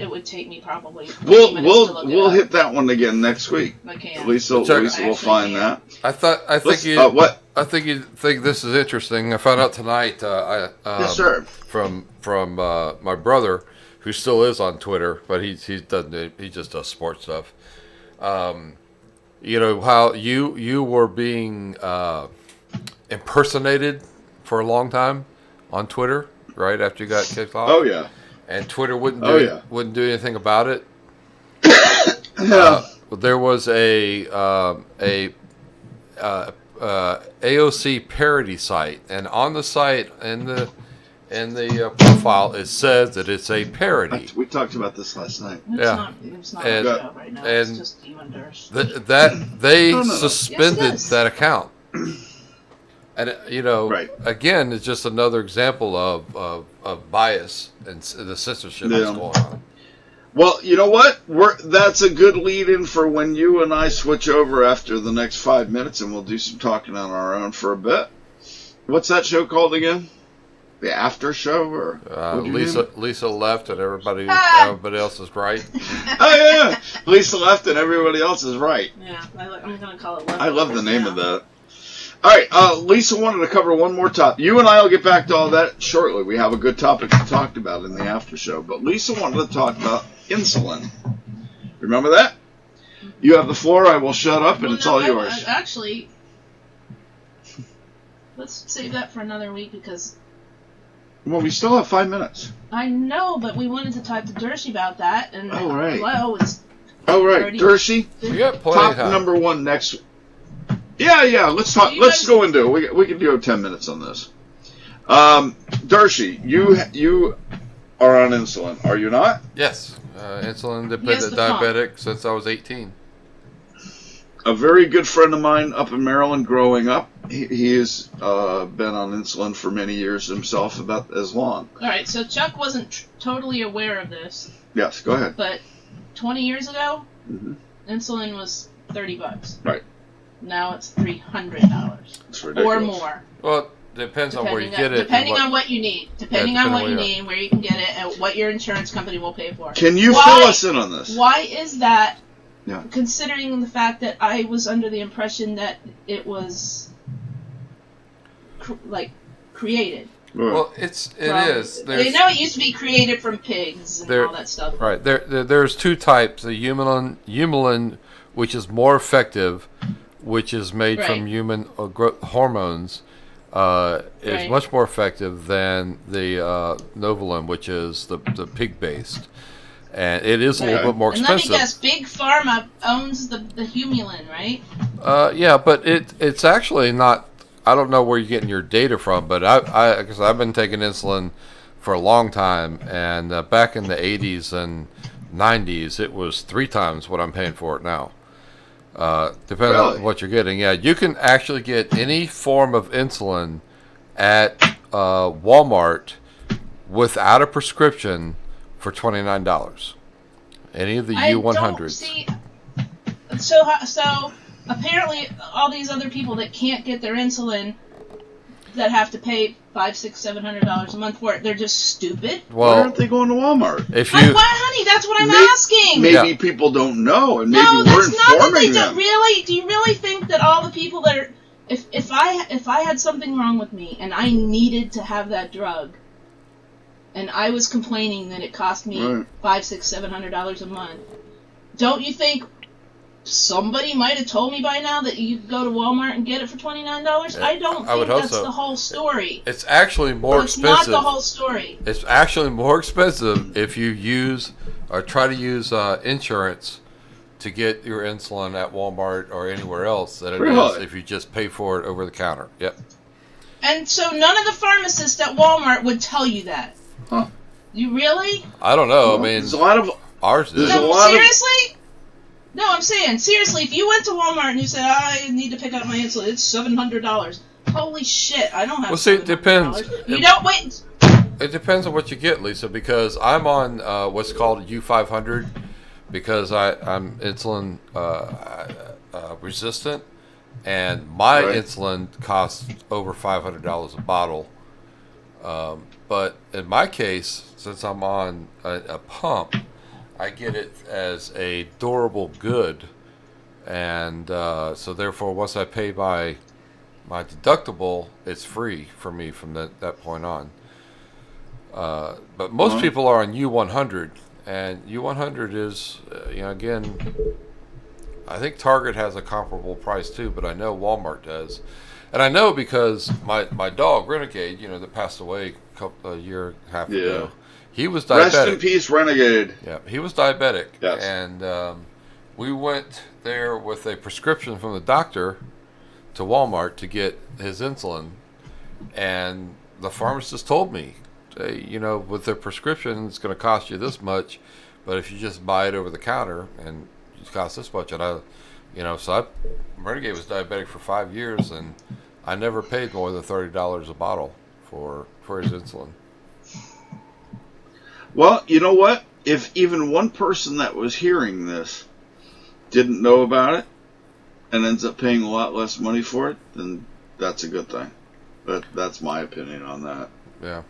it would take me probably 20 We'll minutes to look we'll it hit that one again next week. up. I can. Lisa Check- will find that. I think Let's- you. what? I think you think this is interesting. I found out tonight. Yes, sir. From my brother, who still is on Twitter, but he just does sports stuff. You know how you were being impersonated for a long time on Twitter, right after you got kicked off. Oh, yeah. And Twitter wouldn't Oh, do yeah. wouldn't do anything about it. Yeah. There was a AOC parody site, and on the site in the profile it says that it's a parody. We talked about this last night. It's not And- on the show right now. It's and- just Demon Durst. That they No. suspended Yes, it is. that account, and Right. again, it's just another example of bias and the censorship that's Yeah. going on. Well, you know what? That's a good lead-in for when you and I switch over after the next 5 minutes, and we'll do some talking on our own for a bit. What's that show called again? The After Show, or what'd you name it? Lisa left, and everybody else is right. Oh yeah, Lisa left, and everybody else is right. Yeah, I'm gonna call it. I love the name of that. All right, Lisa wanted to cover one more topic. You and I will get back to all that shortly. We have a good topic to talk about in the after show. But Lisa wanted to talk about insulin. Remember that? You have the floor. I will shut up, and it's all yours. Actually, let's save that for another week because Well, we still have 5 minutes. I know, but we wanted to talk to Dershey about that. And Oh, right. Hello, it's Oh, right. Already- Dershey, We got plenty top of time. number one next. Yeah. Let's talk. You Let's guys- go into it. We can do 10 minutes on this. Dershey, you are on insulin, are you not? Yes, insulin Yes, dependent the pump. diabetic since I was 18. A very good friend of mine up in Maryland growing up, he has been on insulin for many years himself, about as long. all right. So Chuck wasn't totally aware of this, Yes, go ahead. but 20 years ago, Mhm. insulin was $30. Right. Now it's $300 It's ridiculous. or more. Well, depends on where you get it. and Depending what- on what you need. Depending on what you need, where you can get it, and what your insurance company will pay for. Can you Why- fill us in on this? Why is that? Yeah. Considering the fact that I was under the impression that it was created. Well, it from- is. I know it used to be created from pigs and There- all that stuff. Right. There's two types. The Humulin, which is more effective, which is made from Right. human growth hormones, is Right. much more effective than the Novolin, which is the pig-based. And it is a little Okay. bit more And let me expensive. guess, Big Pharma owns the Humulin, right? Yeah, but it's actually not. I don't know where you're getting your data from, but because I've been taking insulin for a long time, and back in the 80s and 90s, it was 3 times what I'm paying for it now. Depending Really? on what you're getting. Yeah, you can actually get any form of insulin at Walmart without a prescription for $29. Any of the U100s. See, so apparently all these other people that can't get their insulin, that have to pay $500, $600, $700 a month for it, they're just stupid. Why Well, aren't they going to Walmart? if Why, you honey? That's what I'm May- asking. Maybe Yeah. people don't know, and maybe No, we're that's not that they informing don't. them. Really? Do you really think that all the people that are, if I had something wrong with me and I needed to have that drug, and I was complaining that it cost me Right. $500, $600, $700 a month, don't you think somebody might have told me by now that you could go to Walmart and get it for $29? I don't I would think hope that's so. the whole story. It's actually more It's expensive. not the whole story. It's actually more expensive if you use or try to use insurance to get your insulin at Walmart or anywhere else than it Really? is if you just pay for it over the counter. Yep. And so none of the pharmacists at Walmart would tell you that. Huh. You really? I don't know. Well, I mean, there's a lot of ours there's did. a No, lot of- seriously? No, I'm saying, seriously, if you went to Walmart and you said, I need to pick up my insulin, it's $700. Holy shit, I don't have Well, see, it $700. depends. You don't wait. It depends on what you get, Lisa, because I'm on what's called U500 because I'm insulin resistant, and my Right. insulin costs over $500 a bottle. But in my case, since I'm on a pump, I get it as a durable good, and so therefore, once I pay my deductible, it's free for me from that point on. But most Uh-huh. people are on U100, and U100 is, again, I think Target has a comparable price too, but I know Walmart does. And I know because my dog, Renegade, that passed away a year and a half Yeah. ago, he was rest in diabetic. peace, Renegade. Yeah, he was diabetic. Yes. And we went there with a prescription from the doctor to Walmart to get his insulin. And the pharmacist told me, hey, with their prescription, it's going to cost you this much. But if you just buy it over the counter, and it costs this much. And Renegade was diabetic for 5 years, and I never paid more than $30 a bottle for his insulin. Well, you know what? If even one person that was hearing this didn't know about it and ends up paying a lot less money for it, then that's a good thing. That's my opinion on that. Yeah.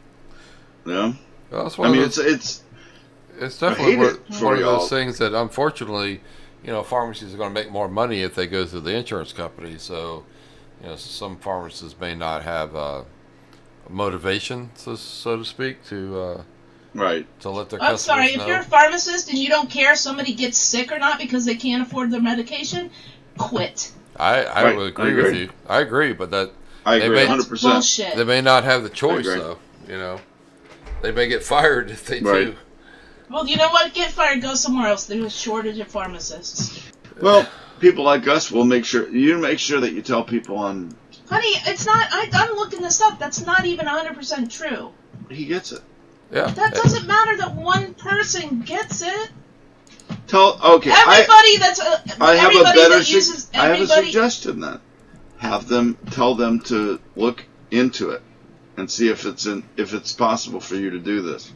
Yeah. Well, that's I one mean, of those, it's it's definitely hate it for one of y'all. those things that unfortunately, pharmacies are going to make more money if they go through the insurance company. So, some pharmacists may not have motivation, so to speak, to right. let their I'm customers sorry, know. if you're a pharmacist and you don't care if somebody gets sick or not because they can't afford their medication, quit. I Right, would I agree with agree. you. I agree, but I They agree may- 100%. Bullshit. they may not have the choice, agree. though. They may get fired if they Right. do. Well, you know what? Get fired, go somewhere else. There's a shortage of pharmacists. Well, people like us will make sure that you tell people on. Honey, it's not. I'm looking this up. That's not even 100% true. He gets it. Yeah. That doesn't matter that one person gets it. Okay. Everybody I have a everybody better. that uses I have a everybody. suggestion then. Tell them to look into it and see if it's possible for you to do this.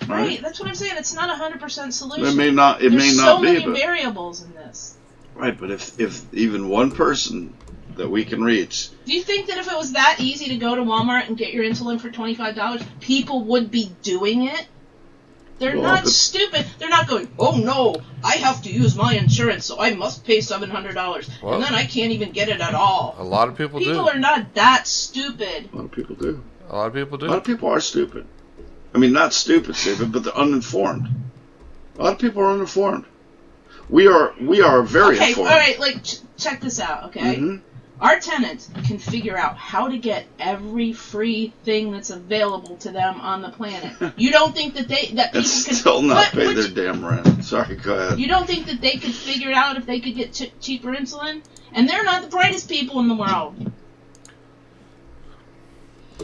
Right, that's what I'm saying. It's not 100% solution. It may not. It There's may so not be, many but variables in this. right. But if even one person that we can reach, Do you think that if it was that easy to go to Walmart and get your insulin for $25, people would be doing it? They're Well, not but- stupid. They're not going, oh no, I have to use my insurance, so I must pay $700. Well- and then I can't even get it at all. A lot of people People do. are not that stupid. a lot of people do. A lot of people A lot of do. people are stupid. I mean, not stupid, but they're uninformed. A lot of people are uninformed. We are very Okay, informed. alright, check this out, okay? Mhm. Our tenants can figure out how to get every free thing that's available to them on the planet. You don't think that people And can still not What- pay what their you- damn rent. Sorry, go ahead. You don't think that they could figure it out if they could get cheaper insulin? And they're not the brightest people in the world.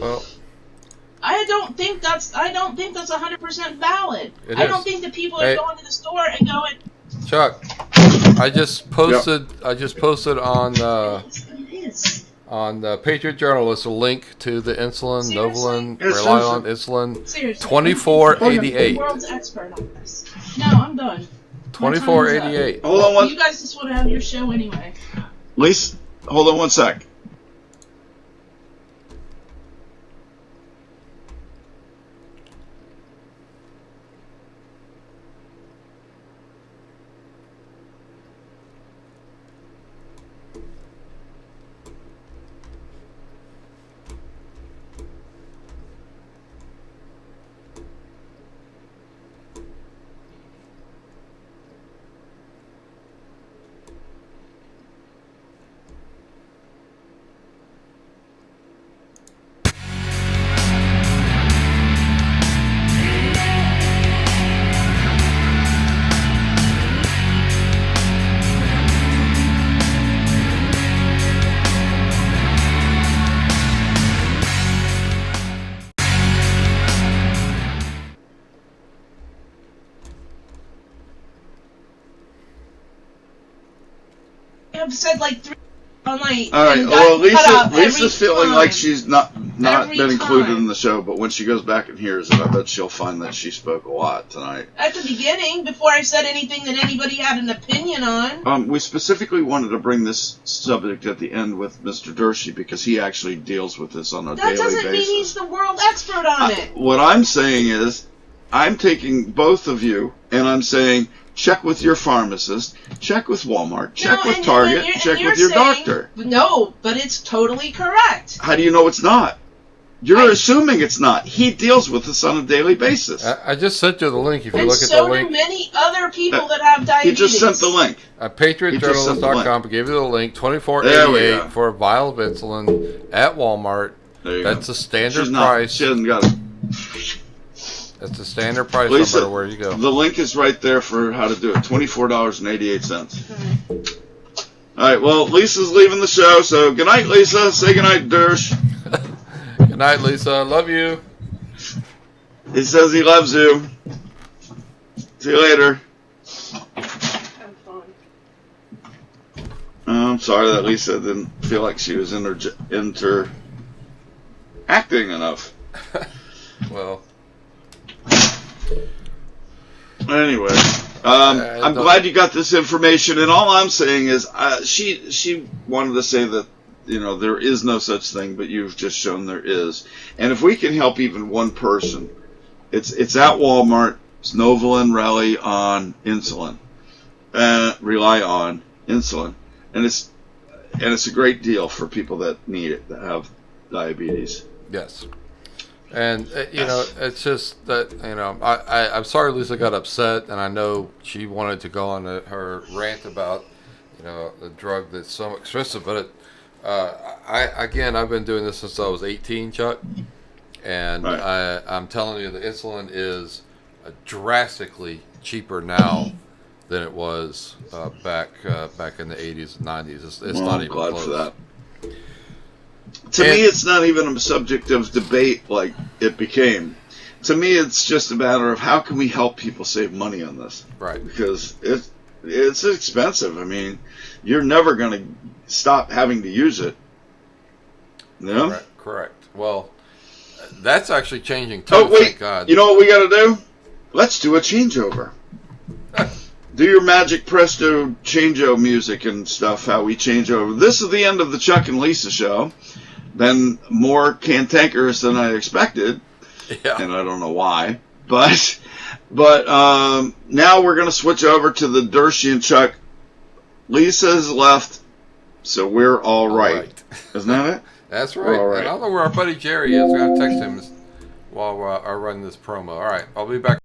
Well, I don't think that's 100% valid. It I is. don't think that people are Hey. going to the store and going, Chuck, I just posted on it is. on the Patriot Journal. There's a link to the insulin, Seriously? Novolin, Yes, Reliant insulin, Seriously. 2488. The world's expert on this. No, I'm done. 2488. Hold on one. You guys just want to have your show anyway. Lisa, hold on one sec. I've said like 3 all night. All right. and Well, got cut up Lisa's every feeling time. like she's not Every been included time. in the show, but when she goes back and hears it, I bet she'll find that she spoke a lot tonight. At the beginning, before I said anything that anybody had an opinion on. We specifically wanted to bring this subject at the end with Mr. Dershey because he actually deals with this on a That daily doesn't basis. mean he's the world expert on it. What I'm saying is, I'm taking both of you, and I'm saying, check with your pharmacist, check with Walmart, check with Target, check with your doctor. No, but it's totally correct. How do you know it's not? You're assuming it's not. He deals with this on a daily basis. I just sent you the link. If you And look at so the link, do many other people that have He diabetes. just sent the link. PatriotJournalist.com gave you the link. There we $24.88 go. for a vial of insulin at Walmart. There you That's go. the standard She's not- price. She hasn't got it. That's the standard price Lisa, no matter where you go. The link is right there for how to do it. $24.88. All right. Well, Lisa's leaving the show, so good night, Lisa. Say good night, Dersh. Good night, Lisa. Love you. He says he loves you. See you later. Have fun. I'm sorry that Lisa didn't feel like she was interacting enough. Well, Anyway, I'm glad you got this information, and all I'm saying is she wanted to say that, you know, there is no such thing, but you've just shown there is. And if we can help even one person, it's at Walmart. It's Novolin Rally on insulin. Rely on insulin. And it's a great deal for people that need it, that have diabetes. yes. And, you know, it's just that, you know, I'm sorry Lisa got upset, and I know she wanted to go on her rant about, you know, the drug that's so expensive. But I've been doing this since I was 18, Chuck. And Right. I'm telling you, the insulin is drastically cheaper now than it was back in the 80s and 90s. It's not I'm even glad close. for that. To me, it's not even a subject of debate like it became. To me, it's just a matter of how can we help people save money on this? Right. Because it's expensive. I mean, you're never going to stop having to use it. You know? Correct. Well, that's actually changing too. Oh, wait. Thank God. You know what we got to do? Let's do a changeover. Do your Magic Presto change-o music and stuff, how we change over. This is the end of the Chuck and Lisa show. Been more cantankerous than I expected, Yeah. and I don't know why. But now we're going to switch over to the Dershey and Chuck. Lisa's left, so we're all right. Isn't that it? That's right. We're all right. And I don't know where our buddy Jerry is. We're going to text him while I run this promo. All right. I'll be back.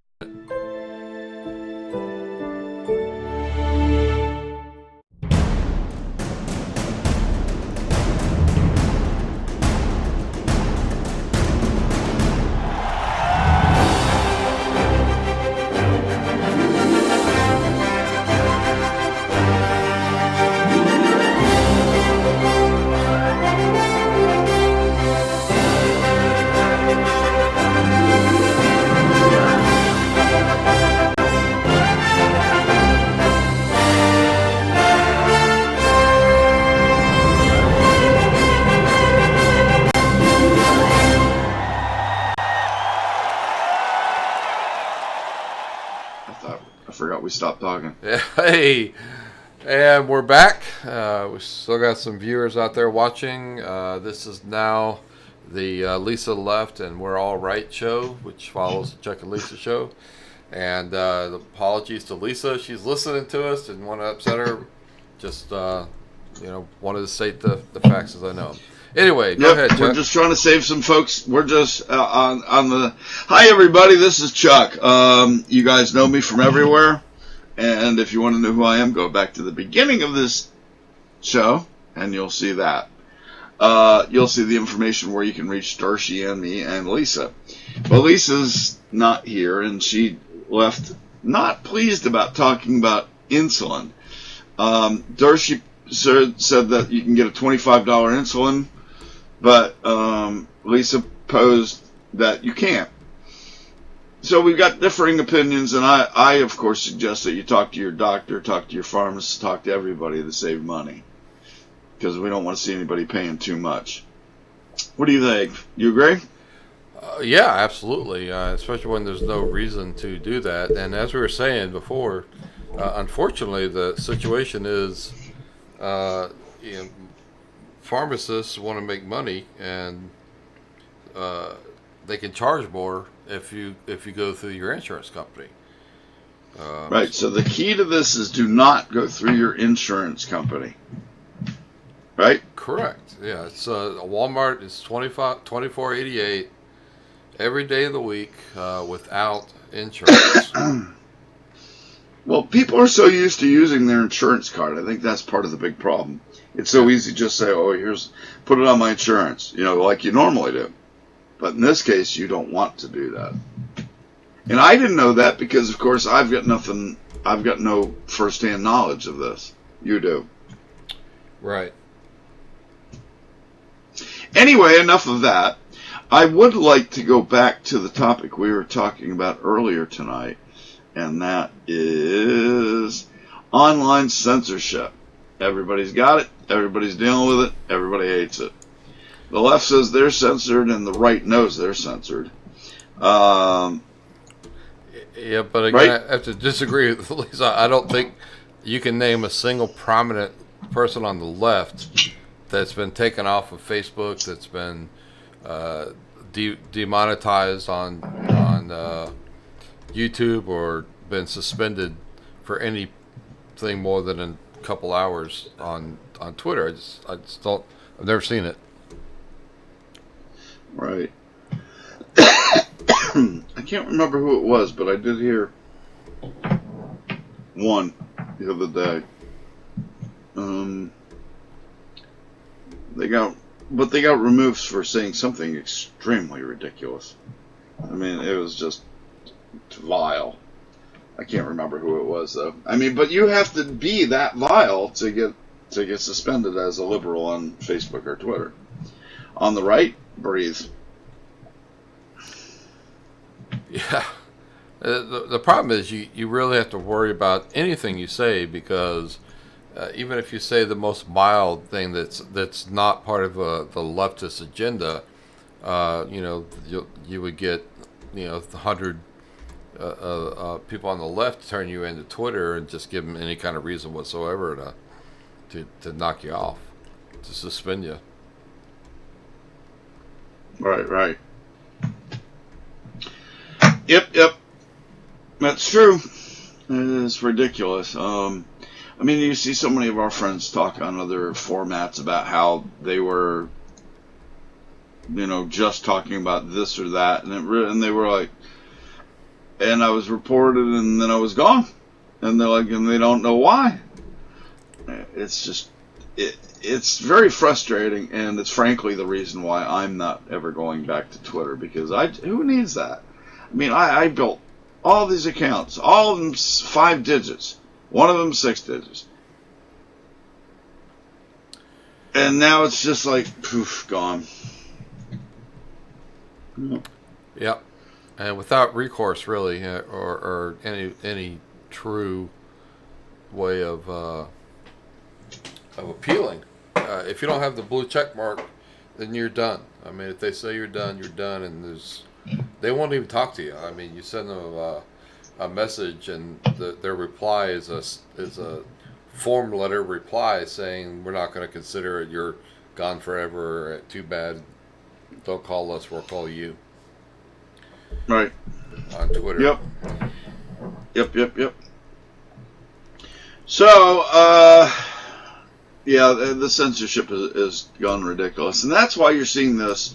I forgot we stopped talking. Hey, and we're back. We still got some viewers out there watching. This is now the Lisa Left and We're All Right show, which follows the Chuck and Lisa show. And the apologies to Lisa. She's listening to us, didn't want to upset her. Just, wanted to state the facts as I know them. Anyway, go ahead, Chuck. We're just trying to save some folks. We're just on the... Hi, everybody. This is Chuck. You guys know me from everywhere. And if you want to know who I am, go back to the beginning of this show, and you'll see that. You'll see the information where you can reach Dershey and me and Lisa. But Lisa's not here, and she left not pleased about talking about insulin. Dershey said that you can get a $25 insulin, but Lisa posed that you can't. So we've got differing opinions, and I of course suggest that you talk to your doctor, talk to your pharmacist, talk to everybody to save money, because we don't want to see anybody paying too much. What do you think? You agree? Yeah, absolutely. Especially when there's no reason to do that. And as we were saying before, unfortunately, the situation is, pharmacists want to make money, and they can charge more if you go through your insurance company. Right. So the key to this is do not go through your insurance company. Right. Correct. Yeah. It's Walmart is $24.88 every day of the week without insurance. Well, people are so used to using their insurance card. I think that's part of the big problem. It's so easy to just say, "Oh, put it on my insurance," like you normally do. But in this case, you don't want to do that. And I didn't know that because, of course, I've got no firsthand knowledge of this. You do. Right. Anyway, enough of that. I would like to go back to the topic we were talking about earlier tonight, and that is online censorship. Everybody's got it. Everybody's dealing with it. Everybody hates it. The left says they're censored, and the right knows they're censored. Yeah, but again, right? I have to disagree with Lisa. I don't think you can name a single prominent person on the left that's been taken off of Facebook, that's been demonetized on YouTube, or been suspended for anything more than a couple hours on Twitter. I just don't. I've never seen it. Right. I can't remember who it was, but I did hear one the other day. They got removed for saying something extremely ridiculous. I mean, it was just vile. I can't remember who it was, though. I mean, but you have to be that vile to get suspended as a liberal on Facebook or Twitter. On the right, breathe. Yeah. The problem is you really have to worry about anything you say, because even if you say the most mild thing that's not part of the leftist agenda, you would get 100 people on the left turn you into Twitter and just give them any kind of reason whatsoever to knock you off, to suspend you. Right. Yep. That's true. It's ridiculous. I mean, you see so many of our friends talk on other formats about how they were, just talking about this or that, and they were like, and I was reported, and then I was gone, and they're like, and they don't know why. It's just, it's very frustrating, and it's frankly the reason why I'm not ever going back to Twitter, because who needs that? I mean, I built all these accounts, all of them 5 digits, one of them 6 digits. And now it's just like, poof, gone. Yep. And without recourse, really, or any true way of appealing. If you don't have the blue check mark, then you're done. I mean, if they say you're done, and they won't even talk to you. I mean, you send them a message, and their reply is a form letter reply saying, "We're not going to consider it. You're gone forever. Too bad. Don't call us. We'll call you." Right. On Twitter. Yep. So, the censorship is gone ridiculous, and that's why you're seeing this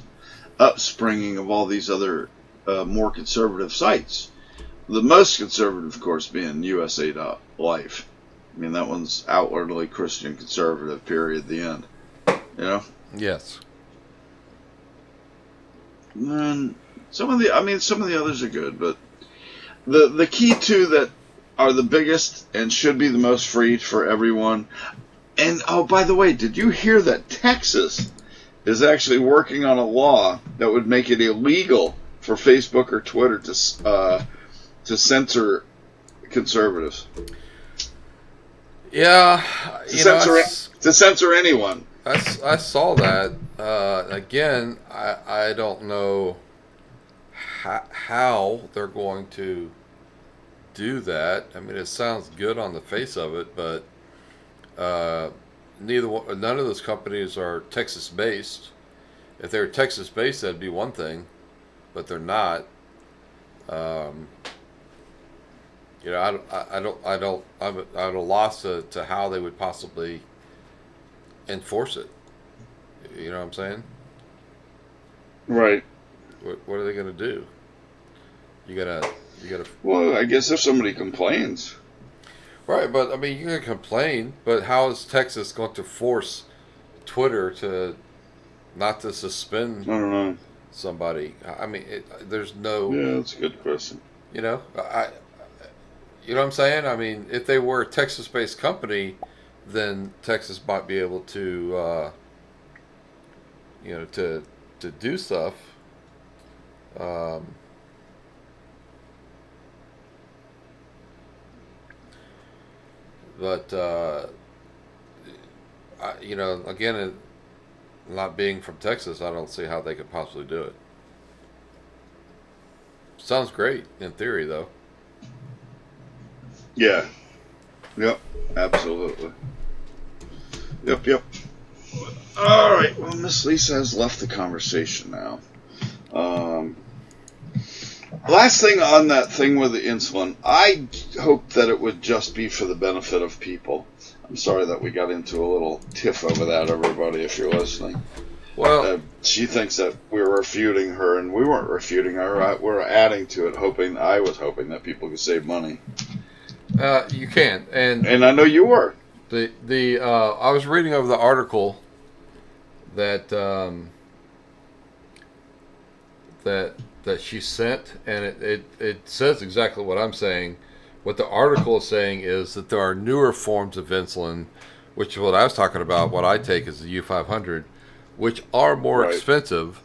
upspringing of all these other more conservative sites. The most conservative, of course, being USA.Life. I mean, that one's outwardly Christian conservative, period, the end. Yes. And some of the others are good, but the key two that are the biggest and should be the most free for everyone. And, oh, by the way, did you hear that Texas is actually working on a law that would make it illegal for Facebook or Twitter to censor conservatives. Yeah, To censor anyone. I saw that. Again, I don't know how they're going to do that. I mean, it sounds good on the face of it, but none of those companies are Texas based. If they were Texas based, that'd be one thing, but they're not. I'm at a loss to how they would possibly enforce it. You know what I'm saying? Right. What are they going to do? You gotta. Well, I guess if somebody complains. Right, but I mean, you can complain, but how is Texas going to force Twitter to not to suspend I don't know. somebody? I mean, there's no. Yeah, that's a good question. You know, you know what I'm saying? I mean, if they were a Texas-based company, then Texas might be able to, to do stuff. But again, not being from Texas, I don't see how they could possibly do it. Sounds great in theory, though. Yeah. Yep. Absolutely. Yep. All right. Well, Miss Lisa has left the conversation now. Last thing on that thing with the insulin, I hope that it would just be for the benefit of people. I'm sorry that we got into a little tiff over that, everybody, if you're listening. Well, she thinks that we were refuting her, and we weren't refuting her. We're adding to it, I was hoping that people could save money. You can, and I know you were. I was reading over the article that that she sent, and it says exactly what I'm saying. What the article is saying is that there are newer forms of insulin, which is what I was talking about. What I take is the U500, which are more expensive,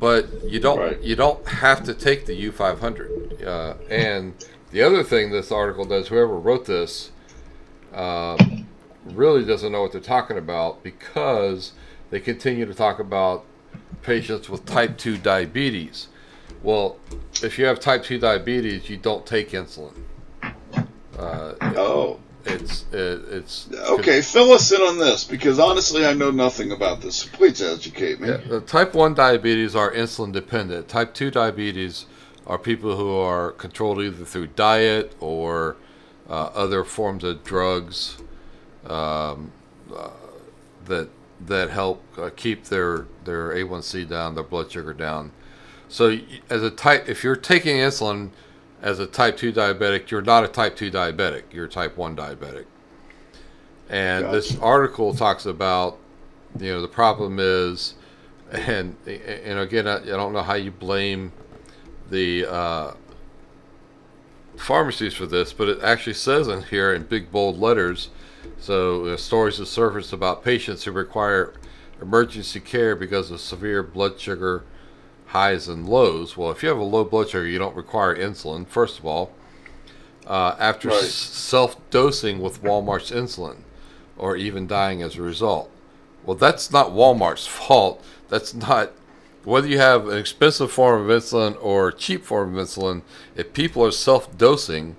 but you don't have to take the U500. And the other thing this article does, whoever wrote this really doesn't know what they're talking about, because they continue to talk about patients with type 2 diabetes. Well, if you have type 2 diabetes, you don't take insulin. It's okay. Fill us in on this, because honestly, I know nothing about this. Please educate me. Yeah, type 1 diabetes are insulin dependent. Type 2 diabetes are people who are controlled either through diet or other forms of drugs that help keep their A1C down, their blood sugar down. So if you're taking insulin as a type 2 diabetic, you're not a type 2 diabetic. You're a type 1 diabetic. And Gotcha. This article talks about, the problem is, and again, I don't know how you blame the pharmacies for this, but it actually says in here in big bold letters, stories have surfaced about patients who require emergency care because of severe blood sugar highs and lows. Well, if you have a low blood sugar, you don't require insulin, first of all. After self-dosing with Walmart's insulin, or even dying as a result. Well, that's not Walmart's fault. That's not, whether you have an expensive form of insulin or a cheap form of insulin, if people are self-dosing,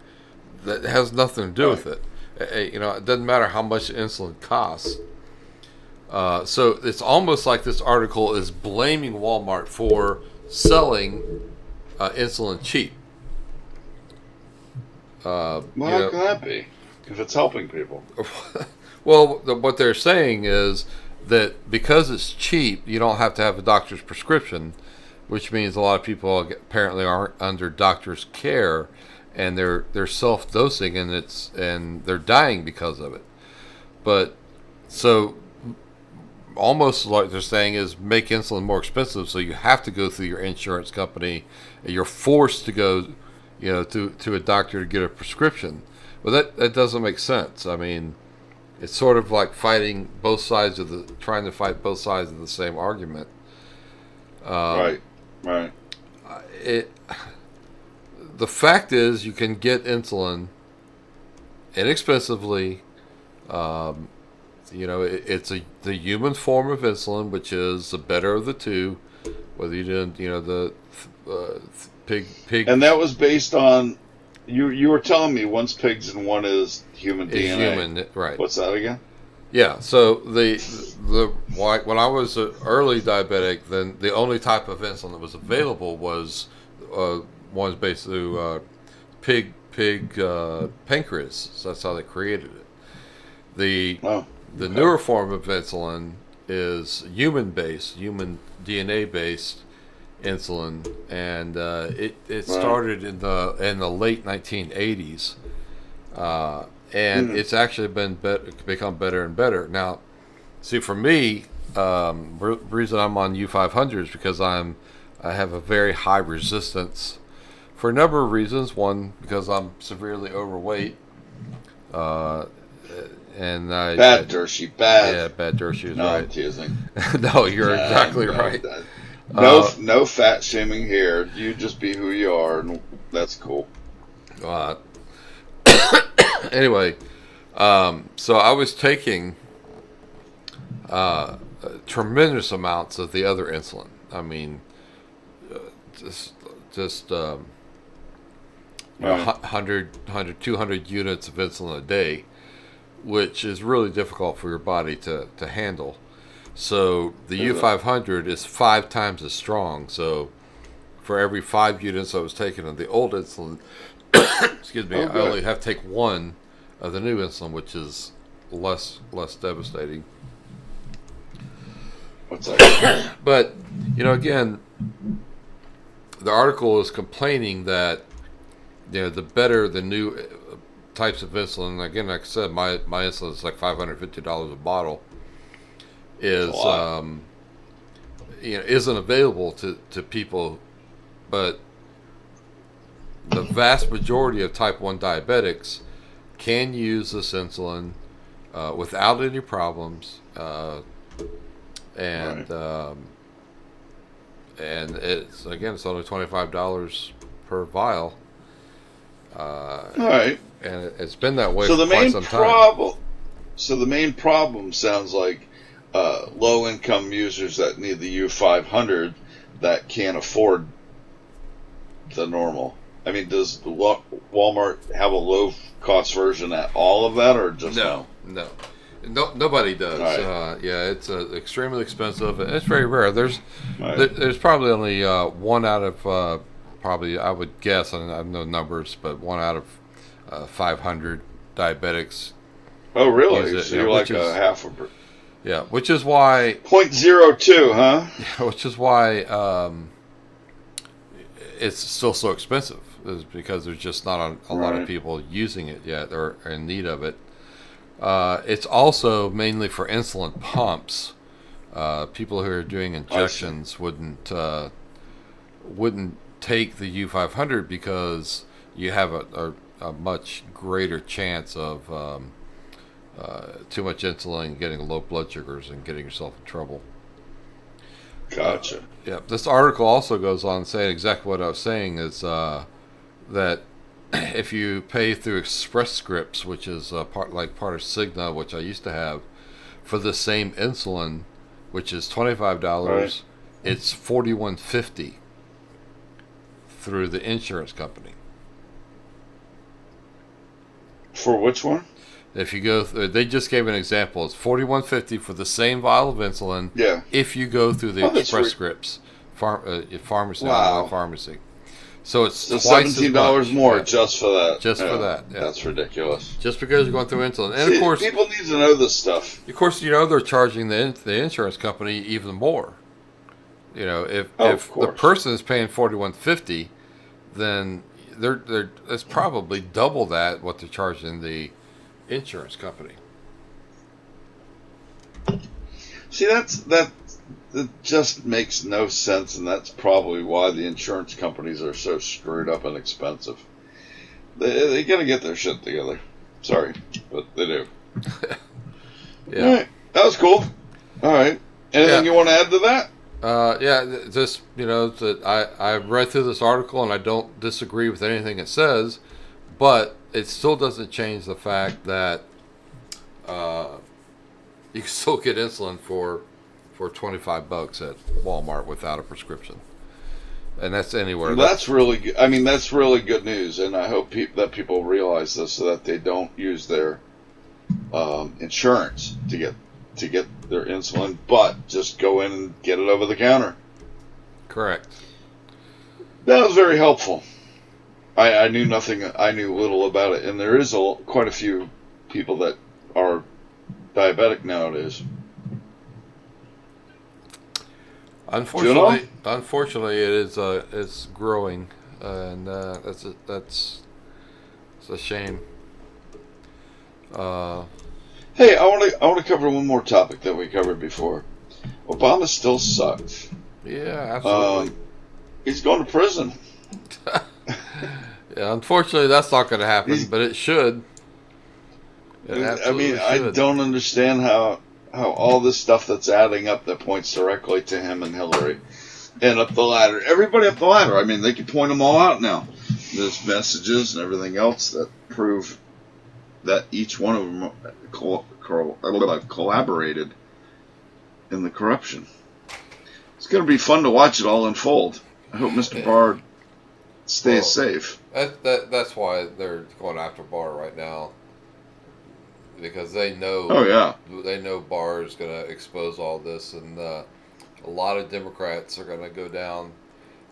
that has nothing to do with it. It doesn't matter how much insulin costs. So it's almost like this article is blaming Walmart for selling insulin cheap. How can that be, if it's helping people? Well, what they're saying is that because it's cheap, you don't have to have a doctor's prescription, which means a lot of people apparently aren't under doctor's care, and they're self-dosing, and they're dying because of it. But so almost like they're saying is make insulin more expensive, so you have to go through your insurance company, and you're forced to go, to a doctor to get a prescription. Well, that doesn't make sense. I mean, it's sort of like trying to fight both sides of the same argument. Right. the fact is, you can get insulin inexpensively. It's the human form of insulin, which is the better of the two. Whether you did, the pig, and that was based on you were telling me one's pigs and one is human is DNA. human, right? What's that again? Yeah. So when I was an early diabetic, then the only type of insulin that was available was one's based through pig pancreas. So that's how they created it. The newer form of insulin is human DNA based insulin, and it started in the late 1980s, and it's actually become better and better. Now, see, for me, the reason I'm on U500 is because I have a very high resistance for a number of reasons. One, because I'm severely overweight. And bad Dershie, bad. Yeah, bad Dershie is no, right. I'm teasing. No, you're exactly right. No fat shaming here. You just be who you are, and that's cool. Anyway, so I was taking tremendous amounts of the other insulin. I mean, just 100, 200 units of insulin a day, which is really difficult for your body to handle. So the U500 is 5 times as strong. So for every 5 units I was taking of the old insulin, excuse me, I only have to take 1 of the new insulin, which is less devastating. What's that? But, again, the article is complaining that, the better the new types of insulin, again, like I said, my insulin is like $550 a bottle, isn't available to people, but the vast majority of type 1 diabetics can use this insulin without any problems, and it's only $25 per vial. All right. And it's been that way for quite some time. So the main problem sounds like low-income users that need the U500 that can't afford the normal. I mean, does Walmart have a low-cost version at all of that, or just no? Nobody does. Right. It's extremely expensive, and it's very rare. There's probably only 1 out of probably, I would guess, I have no numbers, but 1 out of 500 diabetics. Oh, really? So you're like a half a. Yeah, which is why 0.02, huh? Which is why it's still so expensive, is because there's just not a lot of people using it yet or in need of it. It's also mainly for insulin pumps. People who are doing injections wouldn't take the U500 because you have a much greater chance of too much insulin, getting low blood sugars, and getting yourself in trouble. Gotcha. This article also goes on saying exactly what I was saying, is that if you pay through Express Scripts, which is part of Cigna, which I used to have, for the same insulin, which is $25, it's $41.50 through the insurance company. For which one? If you go, they just gave an example. It's $41.50 for the same vial of insulin. Yeah. If you go through the Express Scripts pharmacy, online pharmacy. So it's twice $17 more just for that. Just for that. Yeah. That's ridiculous. Just because you're going through insulin, and of course, people need to know this stuff. Of course, they're charging the insurance company even more. If the person is paying $41.50, then it's probably double that what they're charging the insurance company. See, that just makes no sense, and that's probably why the insurance companies are so screwed up and expensive. They gotta get their shit together. Sorry, but they do. Yeah. All right. That was cool. All right. Anything you want to add to that? Just that I've read through this article and I don't disagree with anything it says, but it still doesn't change the fact that you can still get insulin for $25 at Walmart without a prescription, and that's anywhere. That's really good. I mean, that's really good news, and I hope that people realize this so that they don't use their insurance to get their insulin, but just go in and get it over the counter. Correct. That was very helpful. I knew nothing. I knew little about it, and there is quite a few people that are diabetic nowadays. Unfortunately, it is it's growing, and it's a shame. Hey, I want to cover one more topic that we covered before. Obama still sucks. Yeah, absolutely. He's going to prison. Yeah, unfortunately, that's not going to happen, but it should. I don't understand how all this stuff that's adding up that points directly to him and Hillary and up the ladder. Everybody up the ladder. I mean, they can point them all out now. There's messages and everything else that prove that each one of them collaborated in the corruption. It's going to be fun to watch it all unfold. I hope Mr. Barr stays safe. That's why they're going after Barr right now. Because they know, they know Barr is going to expose all this, and a lot of Democrats are going to go down,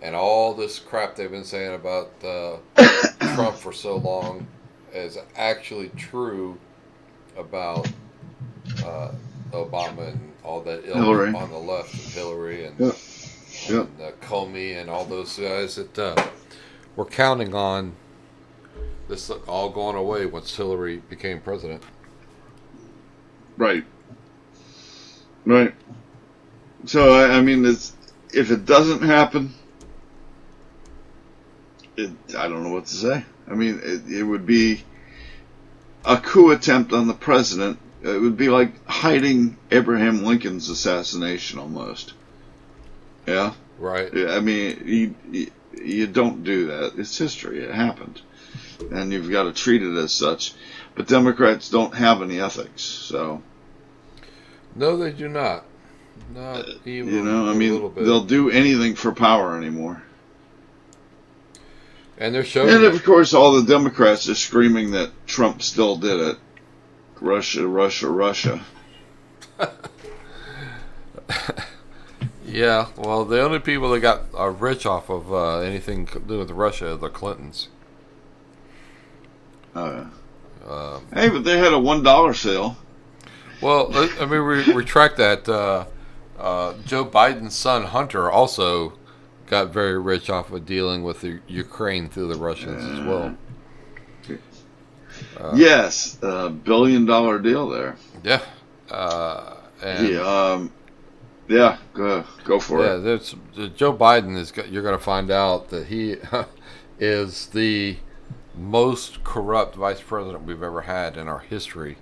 and all this crap they've been saying about Trump for so long is actually true about Obama and all that ilk on the left, and Hillary and Comey and all those guys that were counting on this all going away once Hillary became president. Right. So, I mean, if it doesn't happen, I don't know what to say. I mean, it would be a coup attempt on the president. It would be like hiding Abraham Lincoln's assassination almost. Yeah? Right. I mean, you don't do that. It's history. It happened. And you've got to treat it as such. But Democrats don't have any ethics, so. No, they do not. Not even a little bit. They'll do anything for power anymore. And they're showing. And of course, all the Democrats are screaming that Trump still did it. Russia, Russia, Russia. Yeah, well, the only people that are rich off of anything to do with Russia are the Clintons. Hey, but they had a $1 sale. Well, I mean, retract that. Joe Biden's son, Hunter, also got very rich off of dealing with the Ukraine through the Russians as well. Yes, $1 billion deal there. Yeah. Go for it. Yeah, Joe Biden you're going to find out that he is the most corrupt vice president we've ever had in our history.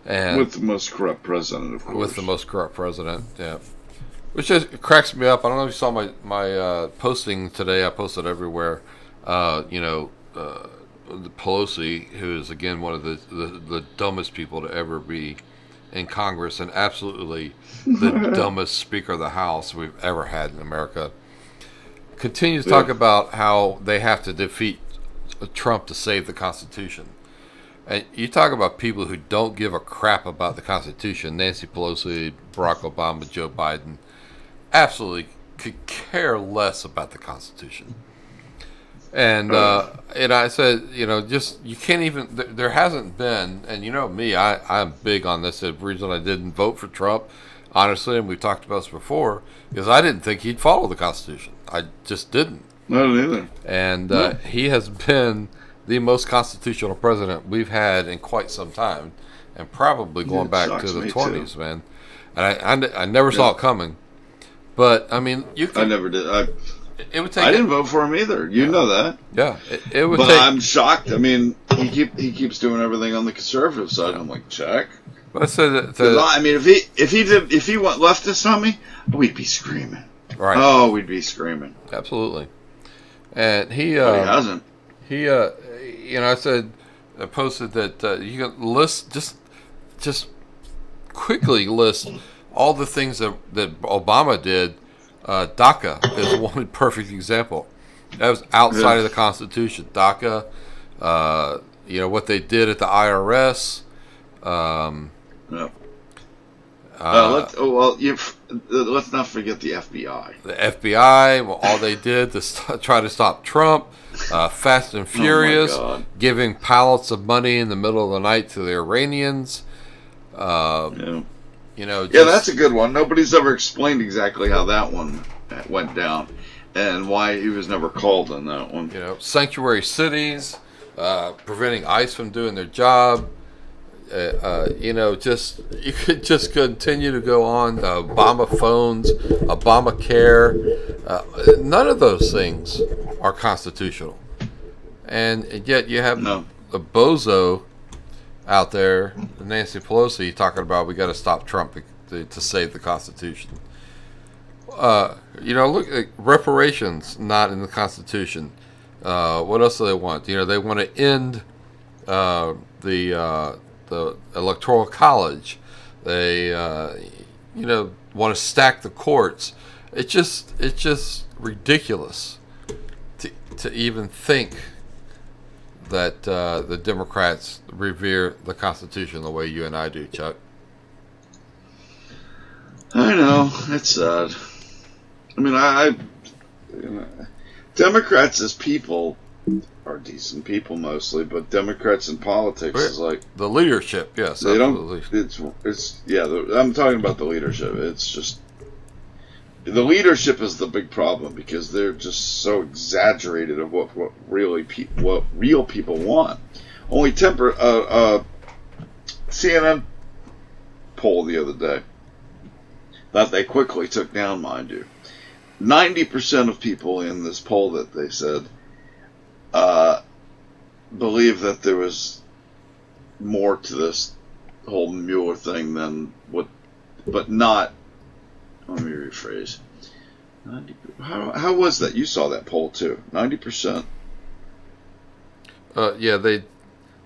And with the most corrupt president, of course. With the most corrupt president, yeah. Which just cracks me up. I don't know if you saw my posting today. I posted everywhere. The Pelosi, who is again one of the dumbest people to ever be in Congress, and absolutely the dumbest Speaker of the House we've ever had in America, continues to talk about how they have to defeat Trump to save the Constitution. And you talk about people who don't give a crap about the Constitution. Nancy Pelosi, Barack Obama, Joe Biden, absolutely could care less about the Constitution. And I said, just you can't even. There hasn't been, and me, I'm big on this. The reason I didn't vote for Trump, honestly, and we've talked about this before, is I didn't think he'd follow the Constitution. I just didn't. Not either. And he has been the most constitutional president we've had in quite some time, and probably going back to the 20s, too. Man. And I never saw it coming. But I mean, I never did. It would take. I didn't vote for him either. You know that. Yeah, it would. But I'm shocked. I mean, he keeps doing everything on the conservative side. I'm like, check. I said that. 'Cause I mean, if he went leftist on me, we'd be screaming. Right. Oh, we'd be screaming. Absolutely. And But he hasn't. I posted that you can list just quickly list all the things that Obama did. DACA is one perfect example. That was outside of the Constitution. DACA, what they did at the IRS. No. Let's not forget the FBI. The FBI, all they did to try to stop Trump. Fast and Furious, giving pallets of money in the middle of the night to the Iranians. That's a good one. Nobody's ever explained exactly how that one went down and why he was never called on that one. Sanctuary cities, preventing ICE from doing their job. You could just continue to go on. Obama phones, Obamacare. None of those things are constitutional, and yet you have a bozo out there, Nancy Pelosi, talking about we got to stop Trump to save the Constitution. Look at reparations, not in the Constitution. What else do they want? They want to end the Electoral College. They want to stack the courts. It's just ridiculous to even think that the Democrats revere the Constitution the way you and I do, Chuck. I know, it's sad. I mean, Democrats as people are decent people mostly, but Democrats in politics is like the leadership. Yes, they absolutely. I'm talking about the leadership. It's just the leadership is the big problem because they're just so exaggerated of what real people want. Only CNN poll the other day that they quickly took down, mind you. 90% of people in this poll that they said believe that there was more to this whole Mueller thing than what, but not. Let me rephrase. 90, how was that? You saw that poll too. 90%. Yeah,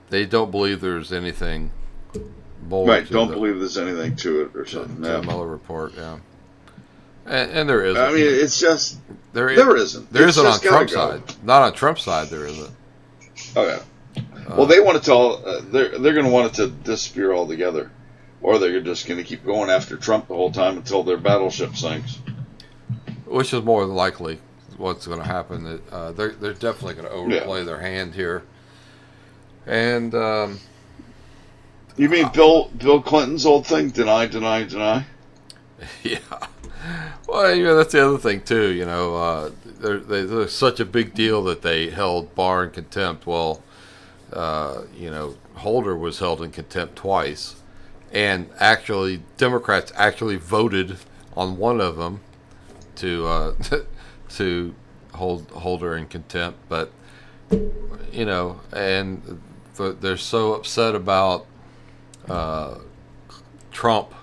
they don't believe there's anything more. Right, don't believe there's anything to it or something. The Mueller report, yeah. And there isn't. I mean, it's just there isn't. There isn't on Trump's side. Not on Trump's side. There isn't. Oh yeah. Well, they want to tell. They're going to want it to disappear altogether, or they're just going to keep going after Trump the whole time until their battleship sinks. Which is more than likely what's going to happen. They're definitely going to overplay their hand here. And you mean Bill Clinton's old thing? Deny. Yeah. Well, that's the other thing too. They're such a big deal that they held Barr in contempt. Well, Holder was held in contempt twice, and actually Democrats actually voted on one of them to hold Holder in contempt. But and they're so upset about Trump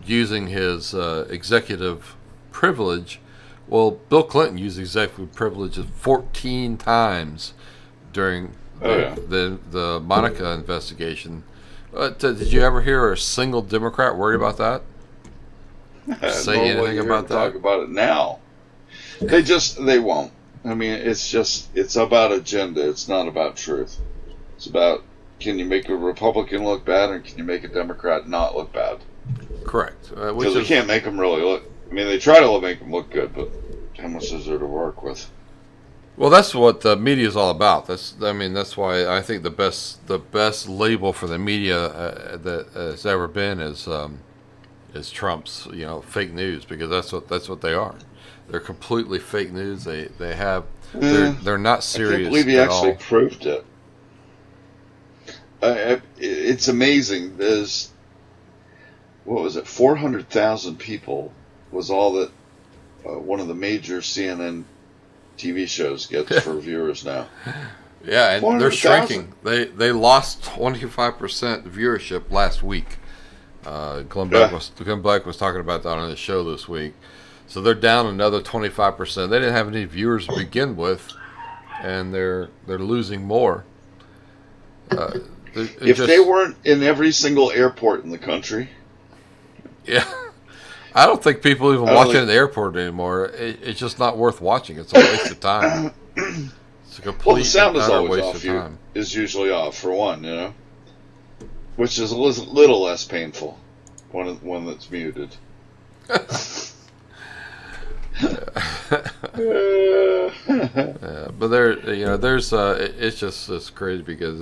using his executive privilege. Well, Bill Clinton used executive privilege 14 times during the Monica investigation. Did you ever hear a single Democrat worry about that? Say anything about that? Talk about it now. They won't. I mean, it's about agenda. It's not about truth. It's about, can you make a Republican look bad, or can you make a Democrat not look bad? Correct. Because they can't make them really look. I mean, they try to make them look good, but how much is there to work with? Well, that's what the media is all about. That's why I think the best label for the media that has ever been is Trump's fake news, because that's what they are. They're completely fake news. They're not serious. I can't believe he actually proved it. It's amazing. There's, what was it, 400,000 people was all that one of the major CNN TV shows gets for viewers now. Yeah, and they're 400,000. shrinking. They lost 25% viewership last week. Glenn Beck was talking about that on his show this week. So they're down another 25%. They didn't have any viewers to begin with, and they're losing more. If they weren't in every single airport in the country, yeah, I don't think people even watch it in the airport anymore. It's just not worth watching. It's a waste of time. It's a complete well, the sound is always waste off. of time. Is usually off for one, which is a little less painful when that's muted. But it's crazy because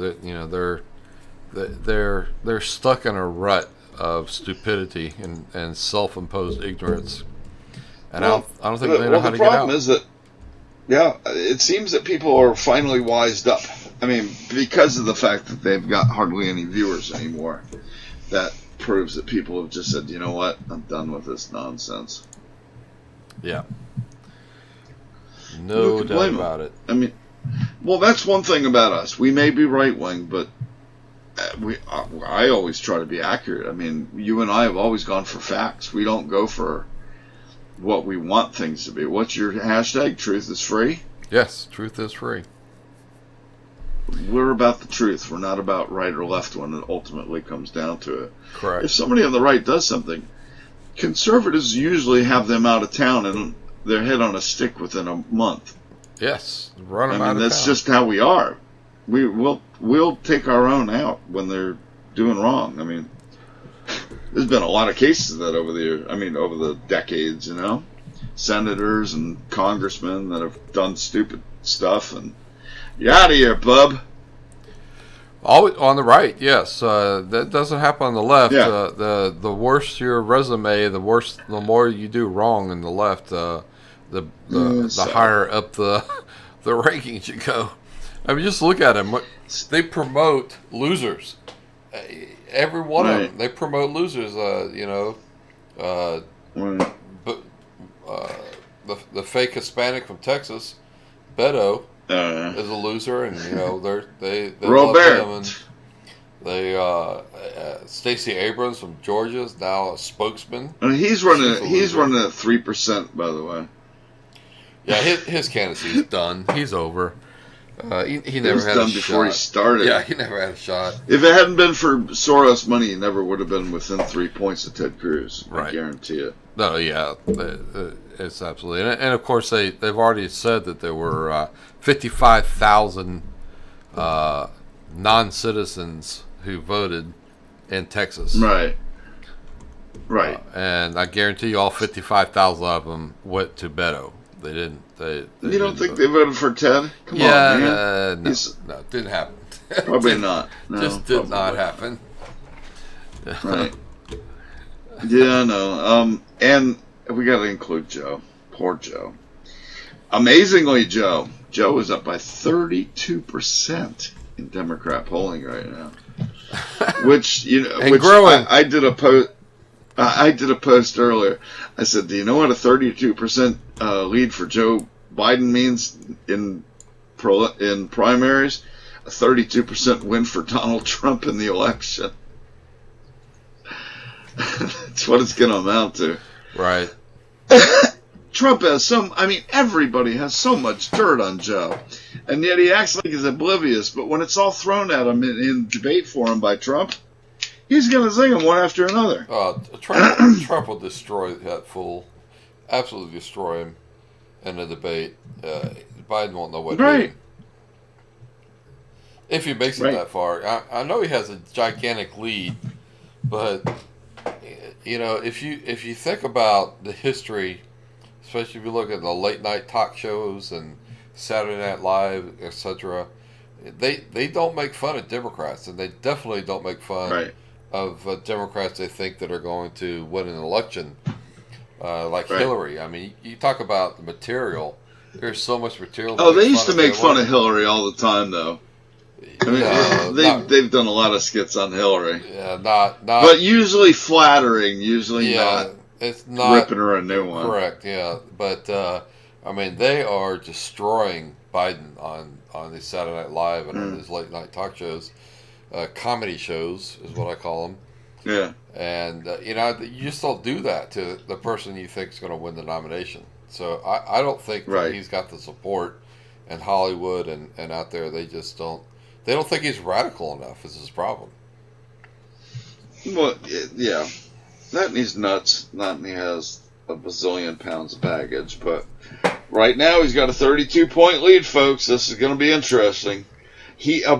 they're stuck in a rut of stupidity and self-imposed ignorance, and I don't think they know how to get out. The problem is that it seems that people are finally wised up. I mean, because of the fact that they've got hardly any viewers anymore, that proves that people have just said, you know what, I'm done with this nonsense. Yeah. No doubt about it. I mean, well, that's one thing about us. We may be right wing, but I always try to be accurate. I mean, you and I have always gone for facts. We don't go for what we want things to be. What's your hashtag? Truth is free? Yes, truth is free. We're about the truth. We're not about right or left when it ultimately comes down to it. Correct. If somebody on the right does something, conservatives usually have them out of town and their head on a stick within a month. Yes, run them out of town. That's just how we are. We'll take our own out when they're doing wrong. I mean, there's been a lot of cases of that over the decades, senators and congressmen that have done stupid stuff, and you're out of here, bub. Always on the right, yes. That doesn't happen on the left. Yeah. The worse your resume, the more you do wrong in the left. The higher up the rankings you go. I mean, just look at them. They promote losers. Every one of them. They promote losers. The fake Hispanic from Texas, Beto, is a loser, and they Robert. love him. And Stacey Abrams from Georgia is now a spokesman. And he's running at 3%, by the way. Yeah, his candidacy is done. He's over. He never was had done a before shot. he started. Yeah, he never had a shot. If it hadn't been for Soros money, he never would have been within 3 points of Ted Cruz. Right. I guarantee it. No, yeah, it's absolutely, and of course they've already said that there were 55,000 non-citizens who voted in Texas. Right. Right. And I guarantee you, all 55,000 of them went to Beto. They didn't. You don't think they voted for Ted? Come on, man. No, it didn't happen. Probably not. No, just did not happen. Right. Yeah, no. And we got to include Joe. Poor Joe. Amazingly, Joe is up by 32% in Democrat polling right now. Which growing. I did a post. I did a post earlier. I said, "Do you know what a 32% lead for Joe Biden means in primaries? A 32% win for Donald Trump in the election." That's what it's going to amount to. Right. Trump has everybody has so much dirt on Joe, and yet he acts like he's oblivious. But when it's all thrown at him in debate for him by Trump, he's going to zing them one after another. Trump will destroy that fool. Absolutely destroy him in the debate. Biden won't know what to do. If he makes it that far. I know he has a gigantic lead, but if you think about the history, especially if you look at the late night talk shows and Saturday Night Live, etc., they don't make fun of Democrats, and they definitely don't make fun of Democrats they think that are going to win an election, like Hillary. I mean, you talk about the material. There's so much material. Oh, they used to make fun of Hillary all the time, though. I mean, they've done a lot of skits on Hillary. Yeah, not. But usually flattering. Usually it's not ripping her a new one. Correct. Yeah, but I mean, they are destroying Biden on these Saturday Night Live and on these late night talk shows, comedy shows is what I call them. Yeah. And you just don't do that to the person you think is going to win the nomination. So I don't think that he's got the support in Hollywood and out there. They just don't. They don't think he's radical enough. Is his problem. Well, yeah, that and he's nuts. Not and he has a bazillion pounds of baggage. But right now he's got a 32-point lead, folks. This is going to be interesting.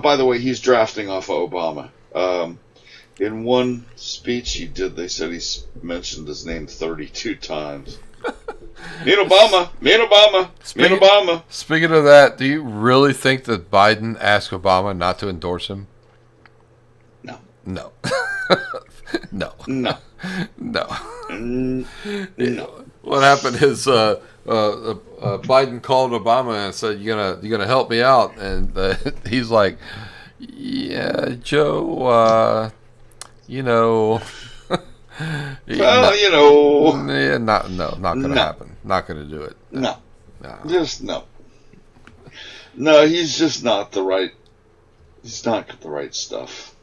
By the way, he's drafting off of Obama. In one speech he did, they said he mentioned his name 32 times. Me and Obama, me and Obama, me and Obama. Speaking of that, do you really think that Biden asked Obama not to endorse him? No. No. No. No. No. No. What happened is Biden called Obama and said, "You gonna help me out?" And he's like, "Yeah, Joe. Well, you know. Yeah, not gonna happen. Not gonna do it. No. Just no. No, he's just not the right. He's not got the right stuff.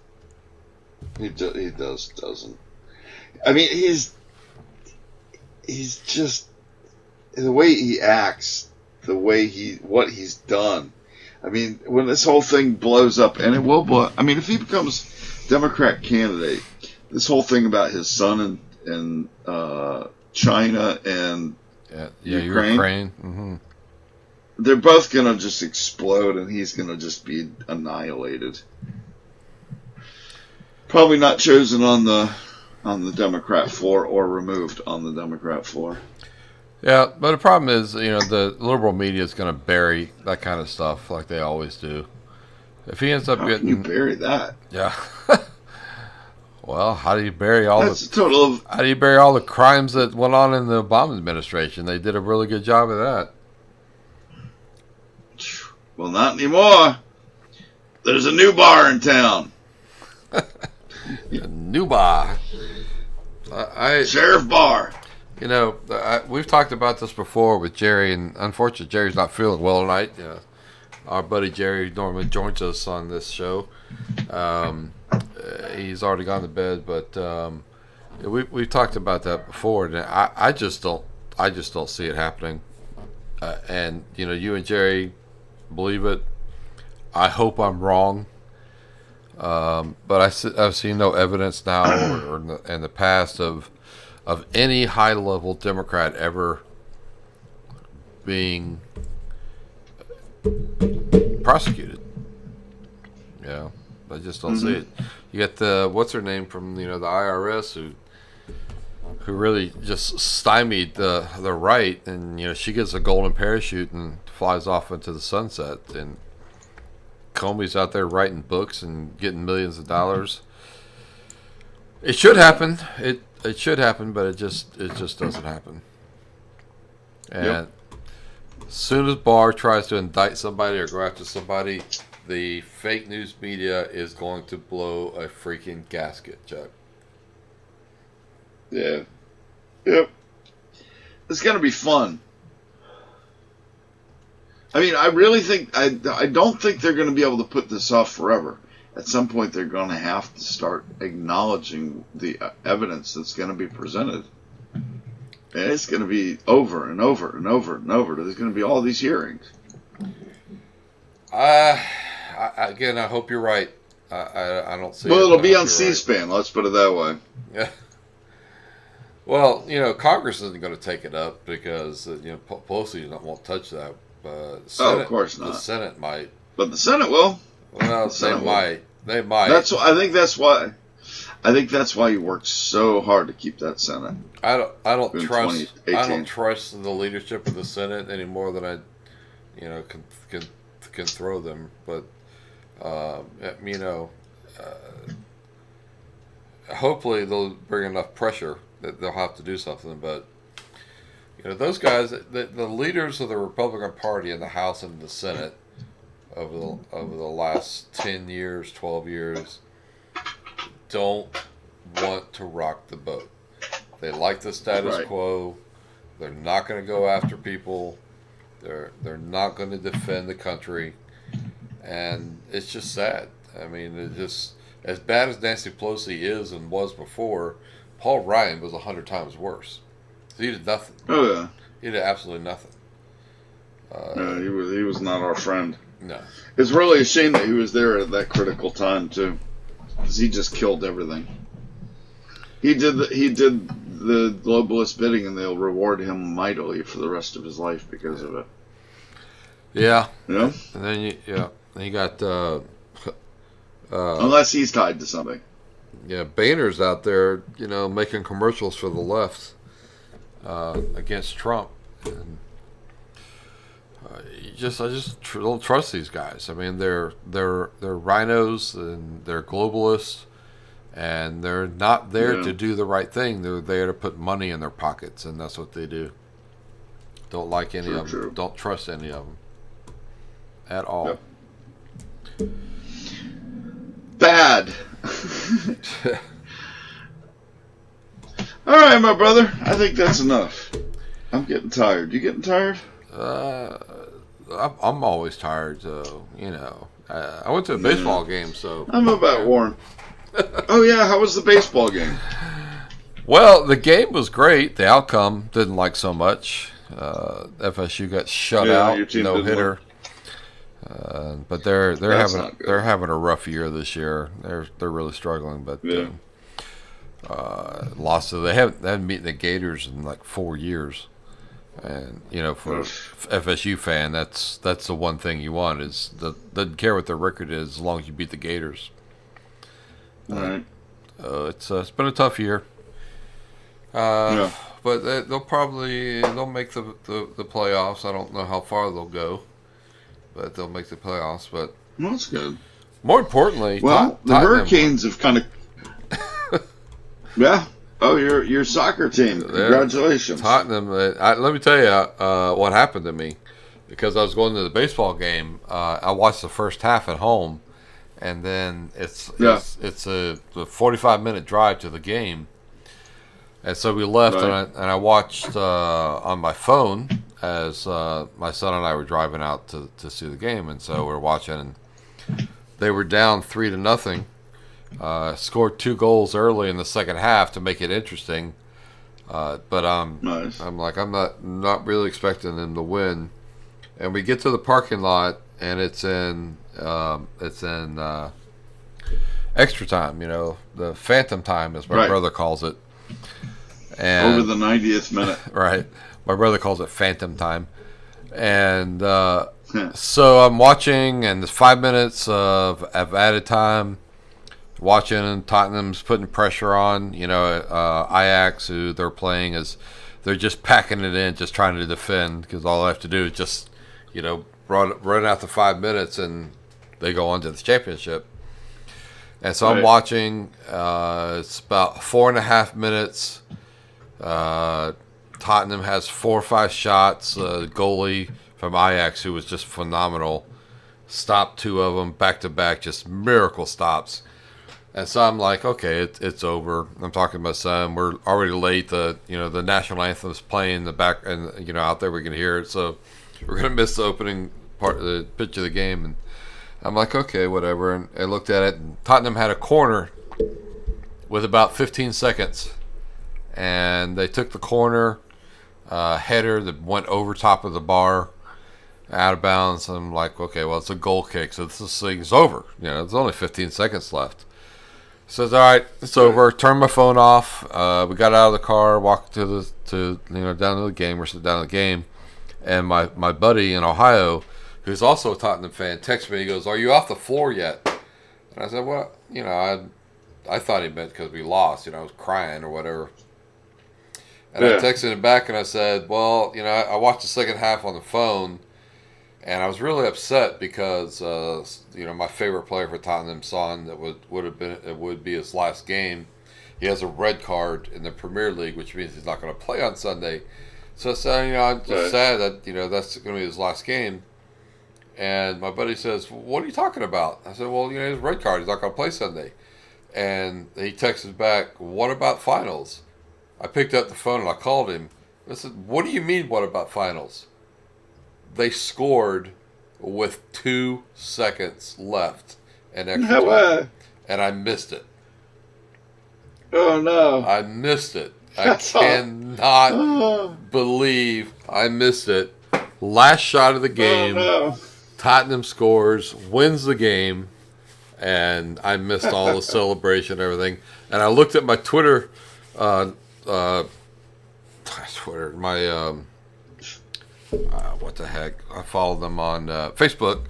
He doesn't. I mean, he's just the way he acts, what he's done. I mean, when this whole thing blows up, and it will blow. I mean, if he becomes Democrat candidate, this whole thing about his son in China and Ukraine. Mm-hmm. They're both gonna just explode, and he's gonna just be annihilated. Probably not chosen on the Democrat floor or removed on the Democrat floor. Yeah, but the problem is, the liberal media is going to bury that kind of stuff like they always do. If he ends up How can you bury that? Yeah. Well, how do you bury all How do you bury all the crimes that went on in the Obama administration? They did a really good job of that. Well, not anymore. There's a new bar in town. A new bar. Sheriff Bar. We've talked about this before with Jerry, and unfortunately, Jerry's not feeling well tonight. Our buddy Jerry normally joins us on this show. He's already gone to bed, but we've talked about that before, and I just don't see it happening. And you and Jerry believe it. I hope I'm wrong. But I've seen no evidence now or in the past of any high-level Democrat ever being prosecuted. Yeah, I just don't see it. You got what's her name from the IRS who really just stymied the right, and she gets a golden parachute and flies off into the sunset, and Comey's out there writing books and getting millions of dollars. It should happen. It should happen, but it just doesn't happen. And as soon as Barr tries to indict somebody or go after somebody, the fake news media is going to blow a freaking gasket, Chuck. Yeah. Yep. It's going to be fun. I mean, I really think I don't think they're going to be able to put this off forever. At some point, they're going to have to start acknowledging the evidence that's going to be presented. And it's going to be over and over and over and over. There's going to be all these hearings. Again, I hope you're right. I don't see. Well, it'll be on C-SPAN. Right. Let's put it that way. Yeah. Well, Congress isn't going to take it up because Pelosi won't touch that. Senate, of course not. The Senate might, but the Senate will. Well, They might. I think that's why you worked so hard to keep that Senate. I don't trust the leadership of the Senate any more than I, can throw them. But hopefully they'll bring enough pressure that they'll have to do something. But those guys, the leaders of the Republican Party in the House and the Senate over the last 10 years, 12 years, don't want to rock the boat. They like the status quo. They're not going to go after people. They're not going to defend the country, and it's just sad. I mean, it just as bad as Nancy Pelosi is and was before. Paul Ryan was 100 times worse. He did nothing. Oh yeah. He did absolutely nothing. No, he was not our friend. No. It's really a shame that he was there at that critical time too, because he just killed everything. He did the globalist bidding, and they'll reward him mightily for the rest of his life because of it. Yeah. You know? And then you got Unless he's tied to something. yeah, Boehner's out there, making commercials for the left against Trump. And I just don't trust these guys. I mean, they're rhinos and they're globalists, and they're not there to do the right thing. They're there to put money in their pockets, and that's what they do. Don't like any of them. Don't trust any of them at all. Yep. Bad. All right, my brother. I think that's enough. I'm getting tired. You getting tired? I'm always tired, so I went to a baseball game, so I'm about worn. Oh yeah, how was the baseball game? Well, the game was great. The outcome didn't like so much. FSU got shut out, no hitter. But they're having a rough year this year. They're really struggling, but lost. They haven't beaten the Gators in like 4 years. And for FSU fan, that's the one thing you want is doesn't care what their record is as long as you beat the Gators. Right. It's been a tough year. But they'll make the playoffs. I don't know how far they'll go, but they'll make the playoffs. But that's good. More importantly, the Hurricanes have kind of yeah. Oh, your soccer team. Congratulations. Tottenham. Let me tell you what happened to me. Because I was going to the baseball game. I watched the first half at home. And then it's a 45-minute drive to the game. And so we left, and I watched on my phone as my son and I were driving out to see the game. And so we were watching, and they were down 3-0. Scored 2 goals early in the second half to make it interesting, but nice. I'm not really expecting them to win. And we get to the parking lot, and it's in extra time. The phantom time, as my brother calls it. And over the 90th minute, right? My brother calls it phantom time, and so I'm watching, and there's 5 minutes of added time. Watching Tottenham's putting pressure on, Ajax, who they're playing, they're just packing it in, just trying to defend, because all I have to do is just, run out the 5 minutes, and they go on to the championship. And so I'm watching. It's about 4.5 minutes. Tottenham has 4 or 5 shots. Goalie from Ajax, who was just phenomenal, stopped 2 of them back to back, just miracle stops. And so I'm like, okay, it's over. I'm talking to my son. We're already late. The national anthem is playing in the back, and out there we can hear it. So we're gonna miss the opening part of the pitch of the game. And I'm like, okay, whatever. And I looked at it, and Tottenham had a corner with about 15 seconds, and they took the corner header that went over top of the bar, out of bounds. And I'm like, okay, well, it's a goal kick, so this thing's over. There's only 15 seconds left. Says, all right, it's over. Turn my phone off. We got out of the car, walked down to the game. We're sitting down at the game, and my buddy in Ohio, who's also a Tottenham fan, texts me. He goes, "Are you off the floor yet?" And I said, "Well, I thought he meant because we lost. I was crying or whatever." And I texted him back, and I said, "Well, I watched the second half on the phone." And I was really upset because my favorite player for Tottenham, Son, that would be his last game. He has a red card in the Premier League, which means he's not going to play on Sunday. So I said, I'm just sad that that's going to be his last game. And my buddy says, "What are you talking about?" I said, "Well, his red card. He's not going to play Sunday." And he texted back, "What about finals?" I picked up the phone and I called him. I said, "What do you mean? What about finals? they scored with 2 seconds left in extra No time, way. and I missed it. Oh no! I missed it. I That's all. cannot Oh, believe I missed it. Last shot of the game. oh Tottenham scores, wins the game, and I missed all the celebration and everything. And I looked at my Twitter, what the heck? I followed them on Facebook,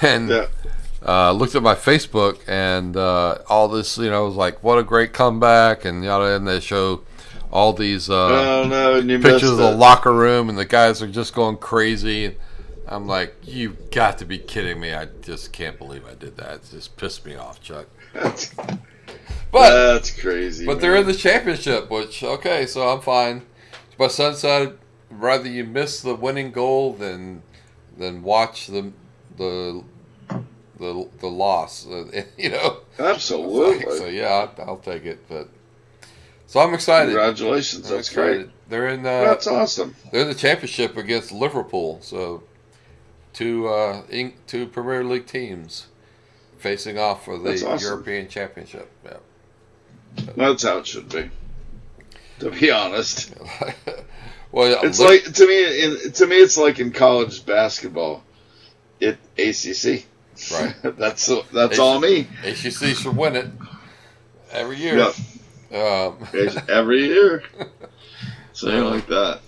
and Yeah. looked at my Facebook, and all this, was like, what a great comeback, and yada, and they show all these Oh no! And you pictures missed of the it. locker room, and the guys are just going crazy. I'm like, you got to be kidding me. I just can't believe I did that. It just pissed me off, Chuck. That's, But that's crazy. but they're in the championship, which, okay, so I'm fine. My son said, rather you miss the winning goal than watch the loss, Absolutely. So yeah, I'll take it. But so I'm excited. Congratulations. I'm That's excited. great. They're in That's awesome. they're in the championship against Liverpool. So two Premier League teams facing off for the That's awesome. European Championship. Yeah. That's how it should be. To be honest, Well, yeah, it's like to me, it's like in college basketball. ACC. right. That's all me. ACC should win it every year. Yeah, Um, every year. Something like that.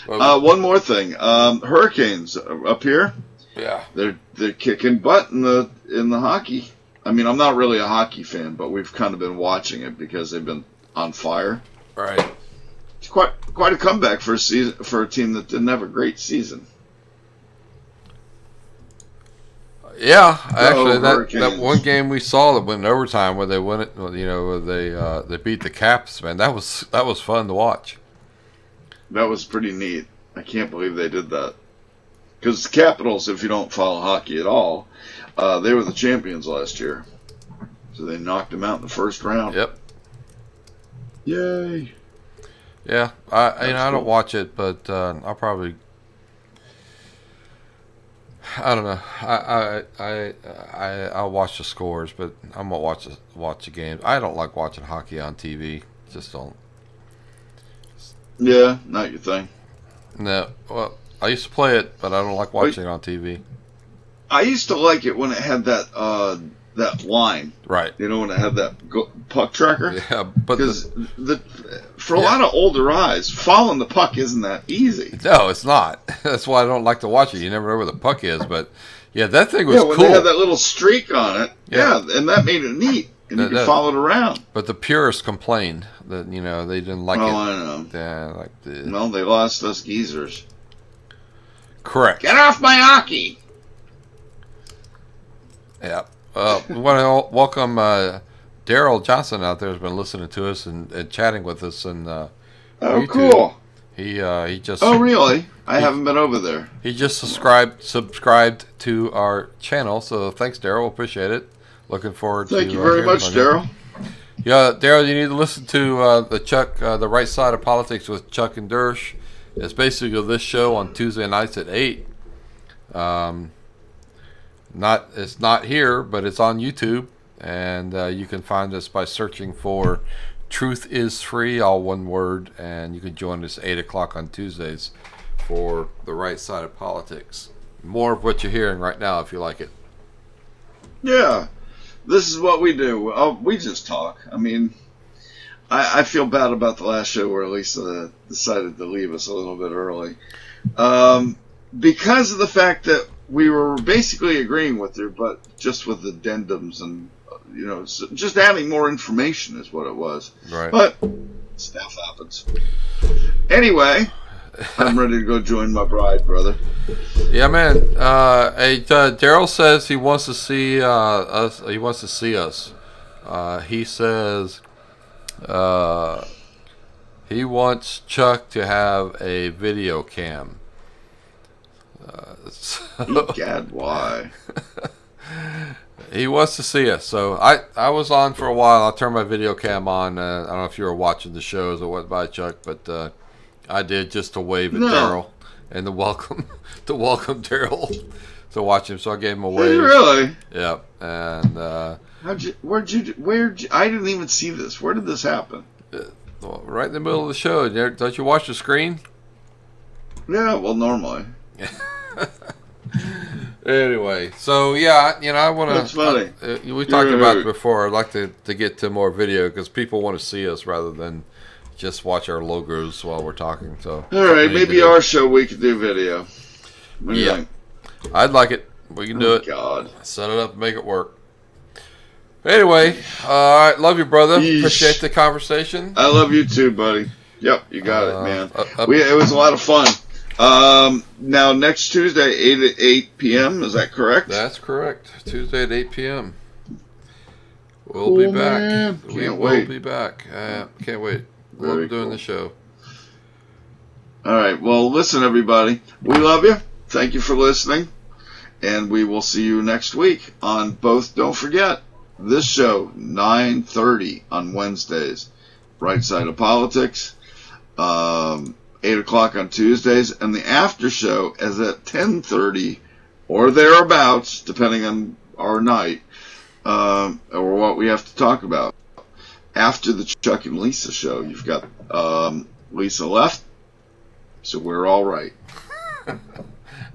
well, One more thing. Hurricanes up here. yeah. They're kicking butt in the hockey. I mean, I'm not really a hockey fan, but we've kind of been watching it because they've been on fire. Right. It's quite a comeback for a team that didn't have a great season. Yeah, actually, that Hurricanes. one game we saw that went in overtime where they won it, where they beat the Caps. Man, that was fun to watch. That was pretty neat. I can't believe they did that. Because the Capitals, if you don't follow hockey at all, they were the champions last year. So they knocked them out in the first round. Yep. Yay. Yeah, I That's don't cool. watch it, but I'll probably. I don't know. I'll watch the scores, but I won't watch the games. I don't like watching hockey on TV. Just don't. Yeah, not your thing. No. Well, I used to play it, but I don't like watching it on TV. I used to like it when it had that line. Right. You know, when it had that puck tracker. Yeah, but Because for a lot of older eyes, following the puck isn't that easy. no, it's not. That's why I don't like to watch it. You never know where the puck is, but yeah, that thing was Yeah, when cool. they had that little streak on it. Yeah. Yeah, and that made it neat. And you could follow it around. But the purists complained that they didn't like Oh, it. I know. Yeah, like the Well, they lost us geezers. correct. Get off my hockey! Yeah. We want to welcome Daryl Johnson out there. Has been listening to us and chatting with us, and Oh, YouTube. cool. he just Oh, really? I haven't been over there. he just subscribed to our channel. So thanks, Daryl. Appreciate it. Looking forward to Thank you very hearing much, from you. Daryl. Yeah, Daryl, you need to listen to the Right Side of Politics with Chuck and Dersh. It's basically this show on Tuesday nights at 8. It's not here, but it's on YouTube, and you can find us by searching for "Truth Is Free," all one word, and you can join us 8 o'clock on Tuesdays for the Right Side of Politics. More of what you're hearing right now, if you like it. Yeah. This is what we do. We just talk. I mean, I feel bad about the last show where Lisa decided to leave us a little bit early. Because of the fact that we were basically agreeing with her, but just with addendums and, just adding more information is what it was. Right. But stuff happens. Anyway, I'm ready to go join my bride, brother. Yeah, man. Daryl says he wants to see us. He wants to see us. He says he wants Chuck to have a video cam. Gad, why? He wants to see us. So I was on for a while. I turned my video cam on. I don't know if you were watching the shows or what by Chuck, but I did just to wave at No. Daryl. and to welcome Daryl to watch him. So I gave him a Did wave. you really? Yeah, and Where'd you? I didn't even see this. Where did this happen? right in the middle of the show. Don't you watch the screen? Yeah, well, normally. Anyway, so yeah, I want to. That's funny. We talked about it before. I'd like to get to more video because people want to see us rather than just watch our logos while we're talking. So all right, maybe our show we could do video. What do you think? I'd like it. We can do it. God, set it up and make it work. Anyway, all right, love you, brother. Yeesh. Appreciate the conversation. I love you too, buddy. Yep, you got it, man. It was a lot of fun. Now next Tuesday, 8 p.m. Is that correct? That's correct. Tuesday at 8 p.m. We'll Cool, be back. man. We Can't will wait. be back. Can't wait. Very Love doing cool. the show. All right. Well, listen, everybody. We love you. Thank you for listening, and we will see you next week on both. Don't forget this show 9:30 on Wednesdays, Right Side of Politics. 8 o'clock on Tuesdays, and the after show is at 10:30 or thereabouts, depending on our night, or what we have to talk about. After the Chuck and Lisa show, you've got Lisa left, so we're all right.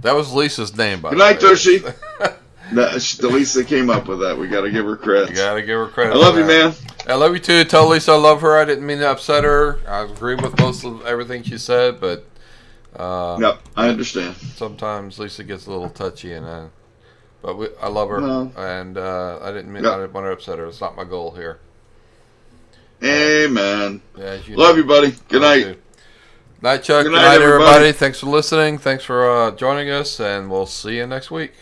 That was Lisa's name, by Good the way. night, Toshi. The Lisa came up with that. We got to give her credit. You gotta give her credit. I love for you, that. man. I love you too. Tell Lisa I love her. I didn't mean to upset her. I agree with most of everything she said, but Yep, I understand. sometimes Lisa gets a little touchy, and I love her, Well, and I didn't Yep. want to upset her. It's not my goal here. Amen. Yeah, as you Love know. you, buddy. Good Love night. you. Night, Chuck. Good Good night, night, everybody. everybody. Thanks for listening. Thanks for joining us, and we'll see you next week.